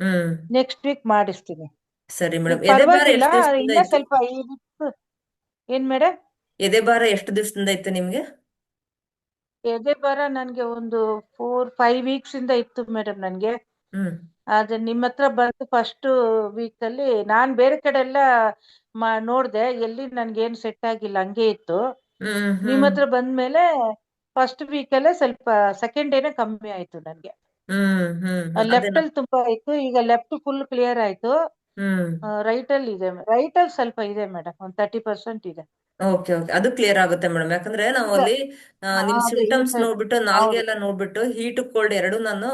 ಹ್ಮ್. ನೆಕ್ಸ್ಟ್ ವೀಕ್ ಮಾಡಿಸ್ತೀನಿ. ಸರಿ ಈಗ ಮೇಡಮ್. ಎದೆ ಭಾರ ಪರವಾಗಿಲ್ಲ. ಎಷ್ಟು ದಿವಸದಿಂದ ಇನ್ನ ಇತ್ತು? ಸ್ವಲ್ಪ ಈ ಏನ್ ಮೇಡಮ್? ಎದೆ ಭಾರ ಎಷ್ಟು ದಿವಸದಿಂದ ಇತ್ತು ನಿಮ್ಗೆ? ಎದೆ ಬರ ನನ್ಗೆ ಒಂದು 4-5 ವೀಕ್ಸ್ ಇಂದ ಇತ್ತು ಮೇಡಮ್ ನನ್ಗೆ. ಹ್ಮ್. ಆದ್ರೆ ನಿಮ್ಮ ಹತ್ರ ಬಂದು ಫಸ್ಟ್ ವೀಕ್ ಅಲ್ಲಿ ನಾನ್ ಬೇರೆ ಕಡೆ ಎಲ್ಲ ನೋಡ್ದೆ, ಎಲ್ಲಿ ನನ್ಗೆ ಏನ್ ಸೆಟ್ ಆಗಿಲ್ಲ, ಹಂಗೆ ಇತ್ತು. ಹ್ಮ್. ನಿಮ್ಮ ಹ್ಮ್. ಹತ್ರ ಬಂದ್ಮೇಲೆ ಫಸ್ಟ್ ವೀಕ್ ಅಲ್ಲೇ ಸ್ವಲ್ಪ ಸೆಕೆಂಡ್ ಡೇನೆ ಕಮ್ಮಿ ಆಯ್ತು ನನ್ಗೆ. ಹ್ಮ್. ಹ್ಮ್. ಲೆಫ್ಟ್ ಅದೇನಾ? ಅಲ್ಲಿ ತುಂಬಾ ಇತ್ತು, ಈಗ ಲೆಫ್ಟ್ ಫುಲ್ ಕ್ಲಿಯರ್ ಆಯ್ತು. ಹ್ಮ್. ರೈಟ್ ಅಲ್ಲಿ ಇದೆ. ರೈಟ್ ಅಲ್ಲಿ ಸ್ವಲ್ಪ ಇದೆ ಮೇಡಮ್, ಒಂದು 30% ಇದೆ. ಓಕೆ ಓಕೆ, ಅದು ಕ್ಲಿಯರ್ ಆಗುತ್ತೆ ಮೇಡಮ್. ಯಾಕಂದ್ರೆ ನಾವು ಈಗ ಅಲ್ಲಿ ನಿಮ್ ಅದೇ ಈ ಸಿಂಟಮ್ಸ್ ಸೈಡ್. ನೋಡ್ಬಿಟ್ಟು, ನಾಲ್ಗೆ ಹೌದು ಎಲ್ಲ ನೋಡ್ಬಿಟ್ಟು ಹೀಟ್ ಕೋಲ್ಡ್ ಎರಡು ನಾನು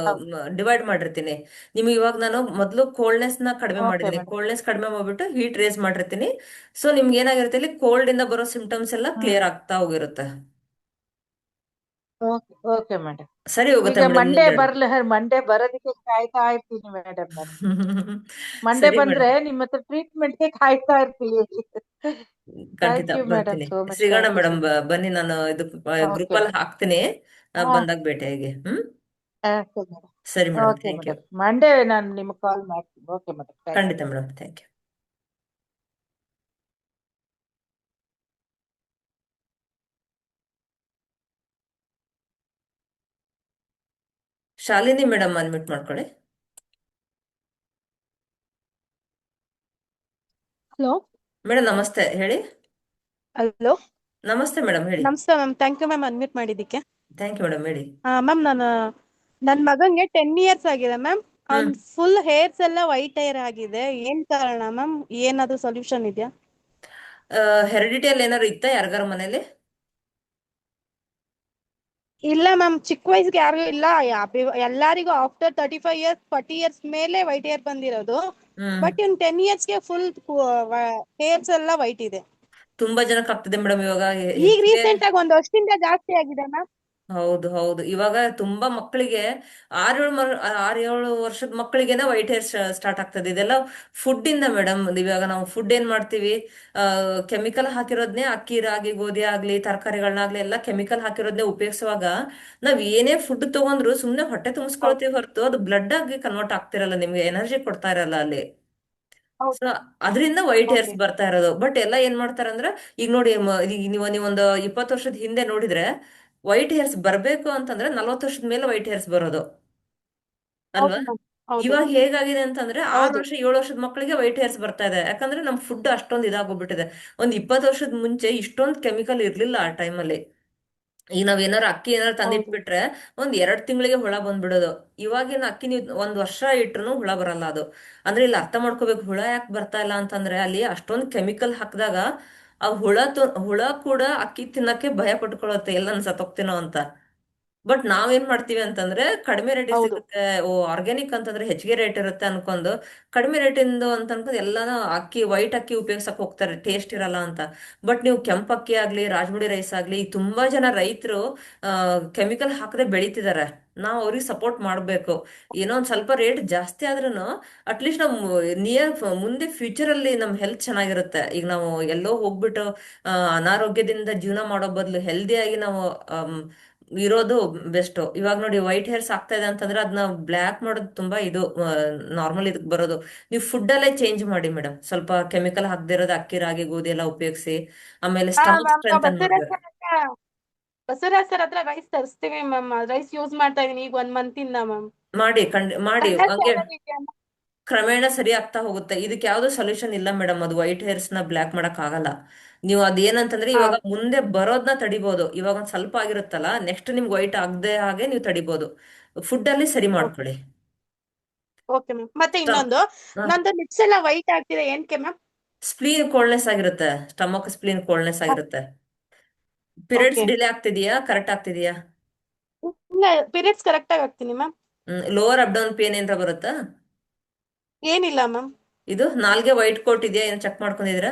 ಹೌದು. ಡಿವೈಡ್ ಮಾಡಿರ್ತೀನಿ. ನಿಮ್ಗೆ ಇವಾಗ ನಾನು ಮೊದಲು ಕೋಲ್ಡ್ನೆಸ್ ನ ಕಡಿಮೆ ಓಕೆ ಮಾಡಿದ್ದೀನಿ, ಮೇಡಮ್. ಕೋಲ್ಡ್ನೆಸ್ ಕಡಿಮೆ ಮಾಡ್ಬಿಟ್ಟು ಹೀಟ್ ರೇಸ್ ಮಾಡಿರ್ತೀನಿ. ಸೊ ನಿಮ್ಗೆ ಏನಾಗಿರುತ್ತೆ, ಇಲ್ಲಿ ಕೋಲ್ಡ್ ಇಂದ ಬರೋ ಸಿಂಟಮ್ಸ್ ಎಲ್ಲ ಹ್ಮ್. ಕ್ಲಿಯರ್ ಆಗ್ತಾ ಹೋಗಿರುತ್ತೆ. Okay okay madam. ಸರಿ ಹೋಗುತ್ತೆ ಈಗ ಮೇಡಮ್ ಮಂಡೇ ನಿಮ್ದೆರಡು. ಬರ್ಲ ಮಂಡೇ ಬರೋದಕ್ಕೆ ಕಾಯ್ತಾ ಇರ್ತೀನಿ ಮೇಡಮ್ ನಾನು. ಮಂಡೇ ಸರಿ ಬಂದ್ರೆ ಮೇಡಮ್. ನಿಮ್ಮ ಹತ್ರ ಟ್ರೀಟ್ಮೆಂಟ್ಗೆ ಕಾಯ್ತಾ ಇರ್ತೀನಿ. ಖಂಡಿತ ಥ್ಯಾಂಕ್ ಯು ಮೇಡಮ್, ಬರ್ತೀನಿ. ಸೋ ಮಚ್ ಸಿಗೋಣ thank you madam. So much. ಬನ್ನಿ, ನಾನು ಇದು ಗ್ರೂಪ್ ಓಕೆ ಅಲ್ಲಿ ಹಾಕ್ತೀನಿ. ಹಾ, ಬಂದಾಗ ಭೇಟಿಯಾಗಿ. ಹ್ಮ್. Okay madam. ಸರಿ madam, okay thank you. Madam, Monday ನಾನು ನಿಮ್ಗೆ ಕಾಲ್ ಮಾಡ್ತೀನಿ. Okay madam, thank you. ಖಂಡಿತ madam, thank you. Shalini madam unmute ಮಾಡ್ಕೊಳ್ಳಿ. ಹಲೋ. ಮೇಡಮ್ ನಮಸ್ತೆ, ಹೇಳಿ. ಹಲೋ. ನಮಸ್ತೆ ಮೇಡಮ್, ಹೇಳಿ. ನಮಸ್ತೆ ma'am, thank you ma'am unmute ಮಾಡಿದ್ದಕ್ಕೆ. ಥ್ಯಾಂಕ್ ಯು ಮೇಡಮ್, ಹೇಳಿ. ಮ್ಯಾಮ್, ನನ್ನ ಮಗಂಗೆ 10 ಇಯರ್ಸ್ ಆಗಿದೆ ಮ್ಯಾಮ್. ಹ್ಮ್. ಅವ್ನ್ ಫುಲ್ ಹೇರ್ಸ್ ಎಲ್ಲ ವೈಟ್ ಹೇರ್ ಆಗಿದೆ. ಏನ್ ಕಾರಣ ಮ್ಯಾಮ್? ಏನಾದ್ರು ಸೊಲ್ಯೂಷನ್ ಇದೆಯಾ? ಹೆರಿಡಿಟಿಯಲ್ಲಿ ಏನಾದ್ರು ಇತ್ತಾ ಯಾರಿಗಾರ ಮನೇಲಿ? ಇಲ್ಲ ಮ್ಯಾಮ್, ಚಿಕ್ಕ ವಯಸ್ಸಿಗೆ ಯಾರಿಗೂ ಇಲ್ಲ. ಎಲ್ಲರಿಗೂ ಆಫ್ಟರ್ 35 ಇಯರ್ಸ್ 40 ಇಯರ್ಸ್ ಮೇಲೆ ವೈಟ್ ಹೇರ್ ಬಂದಿರೋದು. ಹ್ಮ್. ಬಟ್ ಇವ್ನ್ 10 ಇಯರ್ಸ್ಗೆ ಫುಲ್ ಹೇರ್ಸ್ ಎಲ್ಲ ವೈಟ್ ಇದೆ. ತುಂಬಾ ಜನಕ್ಕೆ ಆಗ್ತಿದೆ ಮೇಡಮ್ ಇವಾಗ. ಈಗ ಹೆಚ್ಚಿಗೆ. ರೀಸೆಂಟ್ ಆಗಿ 1 ವರ್ಷದಿಂದ ಜಾಸ್ತಿ ಆಗಿದೆ ಮ್ಯಾಮ್. ಹೌದು ಹೌದು, ಇವಾಗ ತುಂಬಾ ಮಕ್ಕಳಿಗೆ 6-7 ವರ್ಷದ ಮಕ್ಕಳಿಗೆನ ವೈಟ್ ಹೇರ್ ಸ್ಟಾರ್ಟ್ ಆಗ್ತದೆ. ಇದೆಲ್ಲ ಫುಡ್ ಇಂದ ಮೇಡಮ್. ಇವಾಗ ನಾವು ಫುಡ್ ಏನ್ ಮಾಡ್ತೀವಿ, ಕೆಮಿಕಲ್ ಹಾಕಿರೋದ್ನೇ, ಅಕ್ಕಿ ರಾಗಿ ಗೋಧಿ ಆಗ್ಲಿ ತರಕಾರಿಗಳನ್ನಾಗ್ಲಿ ಎಲ್ಲ ಕೆಮಿಕಲ್ ಹಾಕಿರೋದ್ನೇ ಉಪಯೋಗಿಸುವಾಗ ನಾವ್ ಏನೇ ಫುಡ್ ತಗೊಂಡ್ರು ಸುಮ್ನೆ ಹೊಟ್ಟೆ ತುಂಬಿಸ್ಕೊಳ್ತೀವಿ ಹೊರತು ಅದು ಬ್ಲಡ್ ಆಗಿ ಕನ್ವರ್ಟ್ ಆಗ್ತಿರಲ್ಲ, ನಿಮ್ಗೆ ಎನರ್ಜಿ ಕೊಡ್ತಾ ಇರಲ್ಲ ಅಲ್ಲಿ. ಹೌದು. ಸೊ ಅದರಿಂದ ವೈಟ್ ಹೇರ್ಸ್ ಓಕೆ. ಬರ್ತಾ ಇರೋದು. ಬಟ್ ಎಲ್ಲ ಏನ್ ಮಾಡ್ತಾರಂದ್ರೆ, ಈಗ ನೋಡಿ, ಈಗ ನೀವೊಂದು 20 ವರ್ಷದ ಹಿಂದೆ ನೋಡಿದ್ರೆ ವೈಟ್ ಹೇರ್ಸ್ ಬರ್ಬೇಕು ಅಂತಂದ್ರೆ 40 ವರ್ಷದ ಮೇಲೆ ವೈಟ್ ಹೇರ್ಸ್ ಬರೋದು ಅಲ್ವಾ. ಹೌದು ಮ್ಯಾಮ್. ಹೌದು ಇವಾಗ ಹೇಗಾಗಿದೆ ಅಂತಂದ್ರೆ 6 ಹೌದು. ವರ್ಷ 7 ವರ್ಷದ ಮಕ್ಕಳಿಗೆ ವೈಟ್ ಹೇರ್ಸ್ ಬರ್ತಾ ಇದೆ, ಯಾಕಂದ್ರೆ ನಮ್ ಫುಡ್ ಅಷ್ಟೊಂದು ಇದಾಗೋಗ್ಬಿಟ್ಟಿದೆ. ಒಂದ್ 20 ವರ್ಷದ ಮುಂಚೆ ಇಷ್ಟೊಂದು ಕೆಮಿಕಲ್ ಇರ್ಲಿಲ್ಲ ಆ ಟೈಮಲ್ಲಿ. ಈಗ ನಾವ್ ಏನಾರು ಅಕ್ಕಿ ಏನಾರು ಹೌದು. ತಂದಿಟ್ಬಿಟ್ರೆ ಒಂದ್ 2 ತಿಂಗಳಿಗೆ ಹುಳ ಬಂದ್ಬಿಡೋದು. ಇವಾಗಿನ ಅಕ್ಕಿ ನೀವು 1 ವರ್ಷ ಇಟ್ರು ಹುಳ ಬರಲ್ಲ ಅದು. ಅಂದ್ರೆ ಇಲ್ಲಿ ಅರ್ಥ ಮಾಡ್ಕೋಬೇಕು, ಹುಳ ಯಾಕೆ ಬರ್ತಾ ಇಲ್ಲ ಅಂತಂದ್ರೆ ಅಲ್ಲಿ ಅಷ್ಟೊಂದು ಕೆಮಿಕಲ್ ಹಾಕಿದಾಗ ಆ ಹುಳ ಕೂಡ ಅಕ್ಕಿ ತಿನ್ನಕ್ಕೆ ಭಯ ಪಟ್ಕೊಳತ್ತೆ, ಎಲ್ಲ ನಾನು ಸತ್ತೋಗ್ತೀನೋ ಅಂತ. ಬಟ್ ನಾವೇನ್ ಮಾಡ್ತೀವಿ ಅಂತಂದ್ರೆ ಕಡಿಮೆ ರೇಟಿಗೆ ಹೌದು. ಸಿಗುತ್ತೆ, ಓ ಆರ್ಗ್ಯಾನಿಕ್ ಅಂತಂದ್ರೆ ಹೆಚ್ಚಿಗೆ ರೇಟ್ ಇರುತ್ತೆ ಅನ್ಕೊಂಡು ಕಡಿಮೆ ರೇಟ್ ಇಂದು ಅಂತ ಅನ್ಕೊಂಡು ಎಲ್ಲಾನು ಅಕ್ಕಿ ವೈಟ್ ಅಕ್ಕಿ ಉಪಯೋಗಿಸಕ್ ಹೋಗ್ತಾರೆ, ಟೇಸ್ಟ್ ಇರಲ್ಲ ಅಂತ. ಬಟ್ ನೀವು ಕೆಂಪ್ ಅಕ್ಕಿ ಆಗ್ಲಿ ರಾಜಮುಡಿ ರೈಸ್ ಆಗ್ಲಿ, ಈ ತುಂಬಾ ಜನ ರೈತರು ಕೆಮಿಕಲ್ ಹಾಕದೆ ಬೆಳಿತಿದಾರೆ. ನಾವು ಅವ್ರಿಗೆ ಸಪೋರ್ಟ್ ಮಾಡ್ಬೇಕು. ಏನೋ ಒಂದ್ ಸ್ವಲ್ಪ ರೇಟ್ ಜಾಸ್ತಿ ಆದ್ರೂ ಅಟ್ಲೀಸ್ಟ್ ನಮ್ ಮುಂದೆ ಫ್ಯೂಚರ್ ಅಲ್ಲಿ ನಮ್ ಹೆಲ್ತ್ ಚೆನ್ನಾಗಿರುತ್ತೆ. ಈಗ ನಾವು ಎಲ್ಲೋ ಹೋಗ್ಬಿಟ್ಟು ಅನಾರೋಗ್ಯದಿಂದ ಜೀವನ ಮಾಡೋ ಬದಲು ಹೆಲ್ದಿಯಾಗಿ ನಾವು ಇರೋದು ಬೆಸ್ಟ್. ಇವಾಗ ನೋಡಿ ವೈಟ್ ಹೇರ್ಸ್ ಆಗ್ತಾ ಇದೆ ಅಂತಂದ್ರೆ ಅದನ್ನ ಬ್ಲ್ಯಾಕ್ ಮಾಡೋದು ತುಂಬಾ ಇದು ನಾರ್ಮಲ್ ಇದಕ್ ಬರೋದು. ನೀವು ಫುಡ್ ಅಲ್ಲೇ ಚೇಂಜ್ ಮಾಡಿ ಮೇಡಮ್, ಸ್ವಲ್ಪ ಕೆಮಿಕಲ್ ಹಾಕ್ದಿರೋದು ಅಕ್ಕಿ ರಾಗಿ ಗೋಧಿ ಎಲ್ಲ ಉಪಯೋಗಿಸಿ. ಆಮೇಲೆ ಹಾ ಸ್ಟಮಕ್ ಮ್ಯಾಮ್, ನಾವು ಸ್ಟ್ರೆಂಥನ್ ಮಾಡ್ಬೇಕು. ಬಸವರಾಜ್ ಸರ್ ಹತ್ರ ರೈಸ್ ತರಿಸ್ತೀವಿ ಮ್ಯಾಮ್. ರೈಸ್ ಯೂಸ್ ಮಾಡ್ತಾ ಇದೀನಿ ಈಗ 1 ಮಂತ್ ಇಂದ ಮ್ಯಾಮ್. ಮಾಡಿ ಕಲರ್ ಹಂಗೆ ಚಾನಲ್ ಇದೆಯಾ ಮ್ಯಾಮ್? ಕ್ರಮೇಣ ಸರಿ ಆಗ್ತಾ ಹೋಗುತ್ತೆ. ಇದಕ್ಕೆ ಯಾವ್ದು ಸೊಲ್ಯೂಷನ್ ಇಲ್ಲ ಮೇಡಮ್, ಅದು ವೈಟ್ ಹೇರ್ಸ್ ನ ಬ್ಲ್ಯಾಕ್ ಮಾಡಕ್ ಆಗಲ್ಲ. ನೀವು ಅದೇನಂತಂದ್ರೆ ಹಾ. ಇವಾಗ ಮುಂದೆ ಬರೋದ್ನ ತಡಿಬಹುದು. ಇವಾಗ ಒಂದ್ ಸ್ವಲ್ಪ ಆಗಿರುತ್ತಲ್ಲ, ನೆಕ್ಸ್ಟ್ ನಿಮ್ಗೆ ವೈಟ್ ಆಗದೆ ಹಾಗೆ ನೀವು ತಡಿಬಹುದು. ಫುಡ್ ಅಲ್ಲಿ ಸರಿ ಮಾಡ್ಕೊಳ್ಳಿ. Okay ma'am. ಮತ್ತೆ ಇನ್ನೊಂದು, ನಂದು ಲಿಪ್ಸ್ ಎಲ್ಲ ವೈಟ್ ಆಗ್ತಿದೆ, ಏನಕ್ಕೆ ಮ್ಯಾಮ್? ಸ್ಪ್ಲೀನ್ ಕೋಲ್ಡ್ನೆಸ್ ಆಗಿರುತ್ತೆ, ಸ್ಟಮಕ್ ಸ್ಪ್ಲೀನ್ ಕೋಲ್ಡ್ನೆಸ್ ಆಗಿರುತ್ತೆ. Periods okay. ಡಿಲೇ ಆಗ್ತಿದೆಯಾ, ಕರೆಕ್ಟ್ ಆಗ್ತಿದೆಯಾ? ಇಲ್ಲ, ಪೀರಿಯಡ್ಸ್ ಕರೆಕ್ಟ್ ಆಗಿ ಆಗ್ತೀನಿ ಮ್ಯಾಮ್. ಲೋವರ್ ಅಬ್ಡೌನ್ ಪೇನ್ ಏನಾರ ಬರುತ್ತಾ? ಏನಿಲ್ಲ ಮ್ಯಾಮ್. ಇದು ನಾಲ್ಗೆ ವೈಟ್ ಕೋಟ್ ಇದೆಯಾ, ಏನು ಚೆಕ್ ಮಾಡ್ಕೊಂಡಿದ್ದೀರಾ?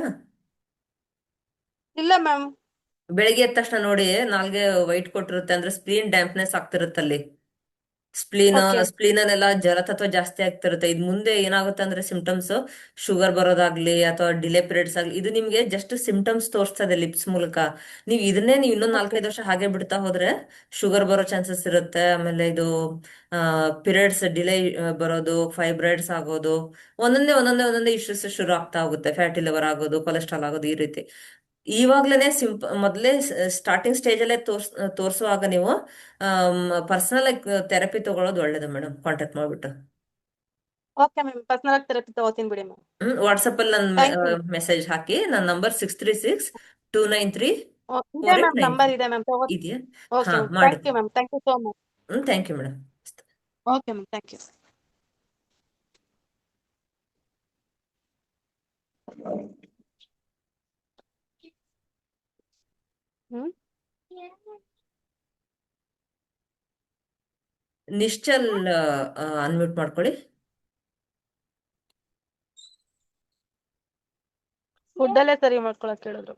ಇಲ್ಲ ಮ್ಯಾಮ್. ಬೆಳಿಗ್ಗೆ ಎದ್ದ ತಕ್ಷಣ ನೋಡಿ, ನಾಲ್ಗೆ ವೈಟ್ ಕೋಟ್ ಇರುತ್ತೆ ಅಂದ್ರೆ ಸ್ಪ್ಲೀನ್ ಡ್ಯಾಂಪ್ನೆಸ್ ಆಗ್ತಿರುತ್ತಲ್ಲಿ. Spleen okay. ಸ್ಪ್ಲೀನಲ್ಲೆಲ್ಲ ಜಲತತ್ವ ಜಾಸ್ತಿ ಆಗ್ತಿರುತ್ತೆ. ಇದು ಮುಂದೆ ಏನಾಗುತ್ತೆ ಅಂದ್ರೆ ಸಿಂಪ್ಟಮ್ಸ್, ಶುಗರ್ ಬರೋದಾಗ್ಲಿ ಅಥವಾ ಡಿಲೇ ಪೀರಿಯಡ್ಸ್ ಆಗ್ಲಿ, ಇದು ನಿಮ್ಗೆ ಜಸ್ಟ್ ಸಿಂಪ್ಟಮ್ಸ್ ತೋರಿಸ್ತದೆ ಲಿಪ್ಸ್ ಮೂಲಕ. ನೀವು ಇನ್ನೊಂದ್ ಓಕೆ. 4-5 ವರ್ಷ ಹಾಗೆ ಬಿಡ್ತಾ ಹೋದ್ರೆ ಶುಗರ್ ಬರೋ ಚಾನ್ಸಸ್ ಇರುತ್ತೆ. ಆಮೇಲೆ ಇದು ಪೀರಿಯಡ್ಸ್ ಡಿಲೇ ಬರೋದು, ಫೈಬ್ರಾಯ್ಡ್ಸ್ ಆಗೋದು, ಒಂದೊಂದೇ ಇಶ್ಯೂಸ್ ಶುರು ಆಗ್ತಾ ಹೋಗುತ್ತೆ. ಫ್ಯಾಟಿ ಲಿವರ್ ಆಗೋದು, ಕೊಲೆಸ್ಟ್ರಾಲ್ ಆಗೋದು, ಈ ರೀತಿ. ಇವಾಗ್ಲೇನೆ ಮೊದಲೇ ಸ್ಟಾರ್ಟಿಂಗ್ ಸ್ಟೇಜ್ ಅಲ್ಲೇ ತೋರಿಸುವಾಗ ನೀವು ಪರ್ಸನಲ್ ಥೆರಪಿ ತಗೊಳ್ಳೋದು ಒಳ್ಳೇದು ಮೇಡಮ್, ಕಾಂಟ್ಯಾಕ್ಟ್ ಮಾಡ್ಬಿಟ್ಟು. ಓಕೆ ಮ್ಯಾಮ್, ಪರ್ಸನಲ್ ಆಗಿ ಥೆರಪಿ ತಗೋತೀನಿ ಬಿಡಿ ಮ್ಯಾಮ್. ವಾಟ್ಸಪ್ ಅಲ್ಲಿ ನನ್ನ ಥ್ಯಾಂಕ್ ಯು. ಮೆಸೇಜ್ ಹಾಕಿ. ನನ್ನ ನಂಬರ್ 636-293 ಇದೆ four eight ma'am, nine number three ಇದೆ ಮ್ಯಾಮ್, ತಗೋ. ಇದೆಯಾ? ಓಕೆ ಹಾ, ಮ್ಯಾಮ್, ಮಾಡಿ. Thank you ma'am, thank you so much. Thank you madam. Okay ma'am, thank you. Hmm. Nishchal unmute ಮಾಡ್ಕೊಳ್ಳಿ. ಫುಡ್ ಅಲ್ಲೇ ಸರಿ ಮಾಡ್ಕೊಳಕ್ ಹೇಳಿದ್ರು.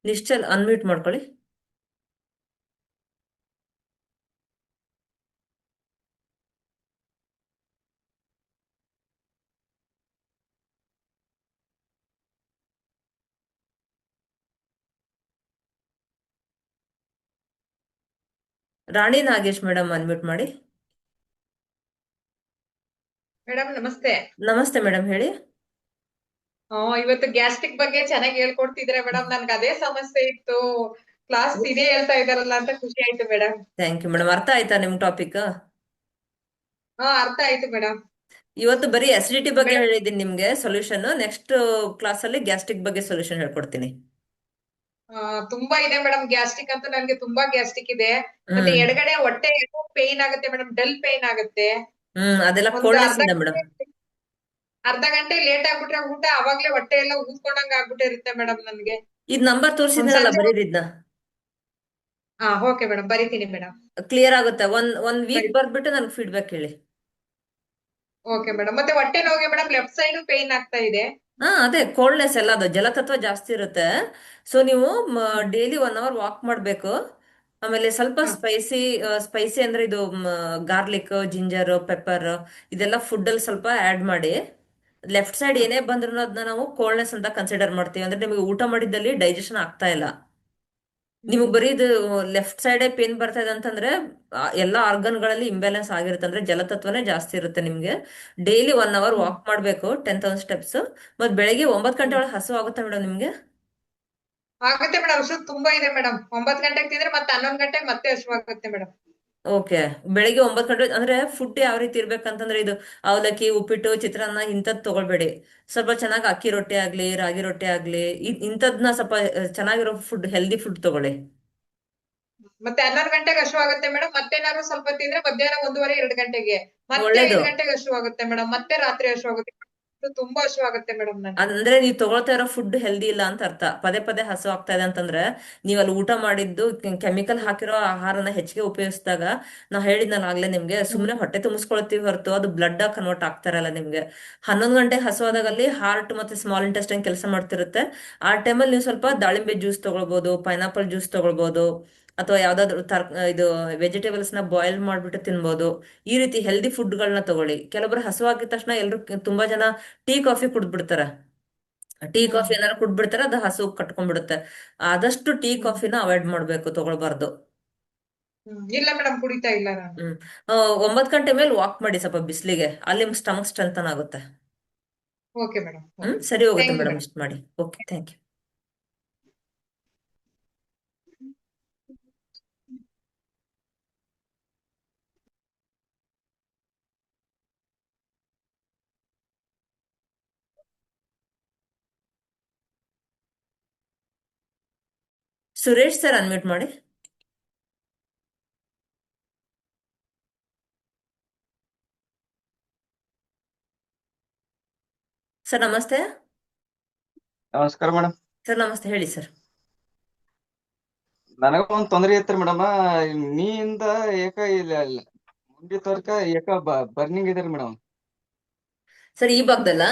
ನಿಶ್ಚಲ್ ಅನ್ಮ್ಯೂಟ್ ಮಾಡ್ಕೊಳ್ಳಿ. ರಾಣಿ ನಾಗೇಶ್ ಮೇಡಮ್ ಅನ್ಮ್ಯೂಟ್ ಮಾಡಿ. ಮೇಡಮ್ ನಮಸ್ತೆ. ನಮಸ್ತೆ ಮೇಡಮ್, ಹೇಳಿ. ಇವತ್ತು ಗ್ಯಾಸ್ಟ್ರಿಕ್ ಬಗ್ಗೆ ಚೆನ್ನಾಗಿ ಹೇಳ್ಕೊಡ್ತಿದ್ರೆ ಮೇಡಮ್, ನನ್ಗೆ ಅದೇ ಸಮಸ್ಯೆ ಇತ್ತು. ಕ್ಲಾಸ್ ಇದೇ ಹೇಳ್ತಾ ಇದಾರಲ್ಲ ಅಂತ ಖುಷಿ ಆಯ್ತು ಮೇಡಮ್. Thank you madam. ಅರ್ಥ ಆಯ್ತಾ ನಿಮ್ ಟಾಪಿಕ್? ಅರ್ಥ ಆಯ್ತು ಮೇಡಮ್. ಇವತ್ತು ಬರೀ ಅಸಿಡಿಟಿ ಬಗ್ಗೆ ಮೇಡಮ್ ಹೇಳಿದ್ದೀನಿ ನಿಮ್ಗೆ ಸೊಲ್ಯೂಷನ್. ನೆಕ್ಸ್ಟ್ ಕ್ಲಾಸ್ ಅಲ್ಲಿ ಗ್ಯಾಸ್ಟ್ರಿಕ್ ಬಗ್ಗೆ ಸೊಲ್ಯೂಷನ್ ಹೇಳ್ಕೊಡ್ತೀನಿ. ತುಂಬಾ ಇದೆ ಮೇಡಮ್, ಗ್ಯಾಸ್ಟ್ರಿಕ್ ಅಂತೂ ನನ್ಗೆ ತುಂಬಾ ಗ್ಯಾಸ್ಟ್ರಿಕ್ ಇದೆ. ಮತ್ತೆ ಹ್ಮ್ ಎಡಗಡೆ ಹೊಟ್ಟೆ ಪೇನ್ ಆಗುತ್ತೆ ಮೇಡಮ್, ಡಲ್ ಪೇನ್ ಆಗುತ್ತೆ. ಅದೆಲ್ಲ ಒಂದು ಕೋಲ್ಡ್ನೆಸ್ ಇಂದ ಮೇಡಮ್. ಅರ್ಧ ಗಂಟೆ ಲೇಟ್ ಆಗ್ಬಿಟ್ರೆ ಊಟ ಅವಾಗ್ಲೇ ಹೊಟ್ಟೆ ಎಲ್ಲ ಊದ್ಕೊಂಡಂಗ ಆಗ್ಬಿಟ್ಟಿರುತ್ತೆ ಮೇಡಮ್ ನನ್ಗೆ. ಇದ್ ನಂಬರ್ ತೋರಿಸಿದ್ನಲ್ಲ, ಸಂಜೆ ಬರೀರಿದ್ನ. ಓಕೆ ಮೇಡಮ್, ಬರಿತೀನಿ ಮೇಡಮ್. ಕ್ಲಿಯರ್ ಆಗುತ್ತೆ. ಒಂದ್ ವೀಕ್ ಬರಿ ಬರ್ದ್ಬಿಟ್ಟು ನನ್ಗೆ ಫೀಡ್ಬ್ಯಾಕ್ ಹೇಳಿ. Okay madam. ಮತ್ತೆ ಹೊಟ್ಟೆ ನೋವಿಗೆ ಮೇಡಮ್ ಲೆಫ್ಟ್ ಸೈಡ್ ಪೇನ್ ಆಗ್ತಾ ಇದೆ. ಅದೇ ಕೋಲ್ಡ್ನೆಸ್ ಎಲ್ಲ, ಅದು ಜಲತತ್ವ ಜಾಸ್ತಿ ಇರುತ್ತೆ. ಸೊ ನೀವು ಡೈಲಿ 1 ಅವರ್ ವಾಕ್ ಮಾಡ್ಬೇಕು. ಆಮೇಲೆ ಸ್ವಲ್ಪ ಹ ಸ್ಪೈಸಿ ಅಂದ್ರೆ ಇದು ಗಾರ್ಲಿಕ್, ಜಿಂಜರ್, ಪೆಪ್ಪರ್, ಇದೆಲ್ಲ ಫುಡ್ ಅಲ್ಲಿ ಸ್ವಲ್ಪ ಆಡ್ ಮಾಡಿ. ಲೆಫ್ಟ್ ಸೈಡ್ ಹ ಏನೇ ಬಂದ್ರೂ ಅದನ್ನ ನಾವು ಕೋಲ್ಡ್ನೆಸ್ ಅಂತ ಕನ್ಸಿಡರ್ ಮಾಡ್ತೀವಿ. ಅಂದ್ರೆ ನಿಮಗೆ ಊಟ ಮಾಡಿದ್ದಲ್ಲಿ ಡೈಜೆಷನ್ ಆಗ್ತಾ ಇಲ್ಲ. ನಿಮಗ್ ಬರೀ ಇದು ಲೆಫ್ಟ್ ಸೈಡೇ ಪೇನ್ ಬರ್ತಾ ಇದೆ ಅಂತಂದ್ರೆ ಎಲ್ಲಾ ಆರ್ಗನ್ಗಳಲ್ಲಿ ಇಂಬ್ಯಾಲೆನ್ಸ್ ಆಗಿರುತ್ತೆ, ಅಂದ್ರೆ ಜಲತತ್ವನೇ ಜಾಸ್ತಿ ಇರುತ್ತೆ ನಿಮ್ಗೆ. ಡೈಲಿ 1 ಅವರ್ ಹ್ಮ್ ವಾಕ್ ಮಾಡ್ಬೇಕು, 10,000 ಸ್ಟೆಪ್ಸ್. ಮತ್ ಬೆಳಗ್ಗೆ 9 ಗಂಟೆ ಹ್ಮ್ ಒಳಗೆ ಹಸು ಆಗುತ್ತೆ ಮೇಡಮ್ ನಿಮ್ಗೆ? ಆಗುತ್ತೆ ಮೇಡಮ್, ಹಸು ತುಂಬಾ ಇದೆ ಮೇಡಮ್. 9 ಗಂಟೆಗೆ ತಿಂದ್ರೆ ಮತ್ತೆ 11 ಗಂಟೆಗೆ ಮತ್ತೆ ಹಸುವಾಗುತ್ತೆ ಮೇಡಮ್. ಓಕೆ. ಬೆಳಿಗ್ಗೆ 9 ಗಂಟೆ ಅಂದ್ರೆ ಫುಡ್ ಯಾವ ರೀತಿ ಇರ್ಬೇಕಂತಂದ್ರೆ ಇದು ಅವಲಕ್ಕಿ, ಉಪ್ಪಿಟ್ಟು, ಚಿತ್ರಾನ್ನ ಇಂಥದ್ ತಗೊಳ್ಬೇಡಿ. ಸ್ವಲ್ಪ ಚೆನ್ನಾಗಿ ಅಕ್ಕಿ ರೊಟ್ಟಿ ಆಗ್ಲಿ, ರಾಗಿ ರೊಟ್ಟಿ ಆಗ್ಲಿ, ಇಂಥದ್ನ ಸ್ವಲ್ಪ ಚೆನ್ನಾಗಿರೋ ಫುಡ್, ಹೆಲ್ದಿ ಫುಡ್ ತಗೊಳ್ಳಿ. ಮತ್ತೆ 11 ಗಂಟೆಗೆ ಹಸುವಾಗುತ್ತೆ ಮೇಡಮ್. ಮತ್ತೇನಾದ್ರು ಸ್ವಲ್ಪ ತಿಂದ್ರೆ ಮಧ್ಯಾಹ್ನ 1:30, 2 ಗಂಟೆಗೆ. ಮತ್ತೆ ಒಳ್ಳೇದು. 5 ಗಂಟೆಗೆ ಹಸುವಾಗುತ್ತೆ ಮೇಡಮ್. ಮತ್ತೆ ರಾತ್ರಿ ಹಸುವಾಗುತ್ತೆ. ತುಂಬಾ ಹಸುವಾಗುತ್ತೆ ಮೇಡಮ್ ನನ್ಗೆ. ಅಂದ್ರೆ ನೀವು ತಗೊಳ್ತಾ ಇರೋ ಫುಡ್ ಹೆಲ್ದಿ ಇಲ್ಲ ಅಂತ ಅರ್ಥ. ಪದೇ ಪದೇ ಹಸು ಆಗ್ತಾ ಇದೆ ಅಂತಂದ್ರೆ ನೀವು ಅಲ್ಲಿ ಊಟ ಮಾಡಿದ್ದು ಕೆಮಿಕಲ್ ಹಾಕಿರೋ ಆಹಾರನ ಹೆಚ್ಚಿಗೆ ಉಪಯೋಗಿಸಿದಾಗ, ನಾ ಹೇಳಿದ್ನಲ್ಲ ಆಗ್ಲೇ ನಿಮ್ಗೆ, ಹ್ಮ್ ಸುಮ್ಮನೆ ಹೊಟ್ಟೆ ತುಂಬಿಸ್ಕೊಳ್ತೀವಿ ಹೊರತು ಅದು ಬ್ಲಡ್ ಆಗಿ ಕನ್ವರ್ಟ್ ಆಗ್ತಾ ಇರಲ್ಲ ನಿಮ್ಗೆ. 11 ಗಂಟೆ ಹಸು ಆದಾಗ ಅಲ್ಲಿ ಹಾರ್ಟ್ ಮತ್ತೆ ಸ್ಮಾಲ್ ಇಂಟೆಸ್ಟೈನ್ ಕೆಲಸ ಮಾಡ್ತಿರುತ್ತೆ. ಆ ಟೈಮಲ್ಲಿ ನೀವು ಸ್ವಲ್ಪ ದಾಳಿಂಬೆ ಜ್ಯೂಸ್ ತಗೊಳ್ಬೋದು, ಪೈನಾಪಲ್ ಜ್ಯೂಸ್ ತಗೊಳ್ಬೋದು, ಅಥವಾ ಯಾವ್ದಾದ್ರು ಇದು ವೆಜಿಟೇಬಲ್ಸ್ ನ ಬಾಯ್ಲ್ ಮಾಡ್ಬಿಟ್ಟು ತಿನ್ಬೋದು. ಈ ರೀತಿ ಹೆಲ್ದಿ ಫುಡ್ಗಳನ್ನ ತಗೊಳ್ಳಿ. ಕೆಲವೊಬ್ರು ಹಸುವಾಗಿದ ತಕ್ಷಣ ಎಲ್ರು ತುಂಬಾ ಜನ ಟೀ ಕಾಫಿ ಕುಡ್ದ್ಬಿಡ್ತಾರ. ಟೀ ಹ್ಮ್ ಕಾಫಿ ಏನಾದ್ರು ಕುಡ್ಬಿಡ್ತಾರೆ, ಅದು ಹಸು ಕಟ್ಕೊಂಡ್ಬಿಡುತ್ತೆ. ಆದಷ್ಟು ಟೀ ಹ್ಮ್ ಕಾಫಿನ ಅವಾಯ್ಡ್ ಮಾಡ್ಬೇಕು, ತಗೊಳ್ಬಾರ್ದು. ಇಲ್ಲ ಮೇಡಮ್, ಕುಡಿತಾ ಇಲ್ಲ ನಾನು. ಹ್ಮ್. 9 ಗಂಟೆ ಮೇಲೆ ವಾಕ್ ಮಾಡಿ ಸ್ವಲ್ಪ ಬಿಸಿಲಿಗೆ, ಅಲ್ಲಿ ಸ್ಟಮಕ್ ಸ್ಟ್ರೆಂಥನ್ ಆಗುತ್ತೆ. Okay madam. Hmm, okay. ಸರಿ ಹೋಗುತ್ತೆ ಥ್ಯಾಂಕ್ ಯು ಮೇಡಮ್, ಮೇಡಮ್. ಇಷ್ಟು ಮಾಡಿ. Okay, thank you. Suresh sir unmute ಮಾಡಿ. ಸರ್ ನಮಸ್ತೆ. ನಮಸ್ಕಾರ ಮೇಡಮ್. ಸರ್ ನಮಸ್ತೆ, ಹೇಳಿ ಸರ್. ನನಗ ಒಂದ್ ತೊಂದ್ರೆ ಐತ್ರಿ ಮೇಡಮ್. ನೀಯಿಂದ ಏಕ ಇಲ್ಲ ಮುಂಡಿ ತನಕ ಏಕ ಬರ್ನಿಂಗ್ ಇದೆ ಮೇಡಮ್. ಸರ್ ಈ ಭಾಗದಲ್ಲ?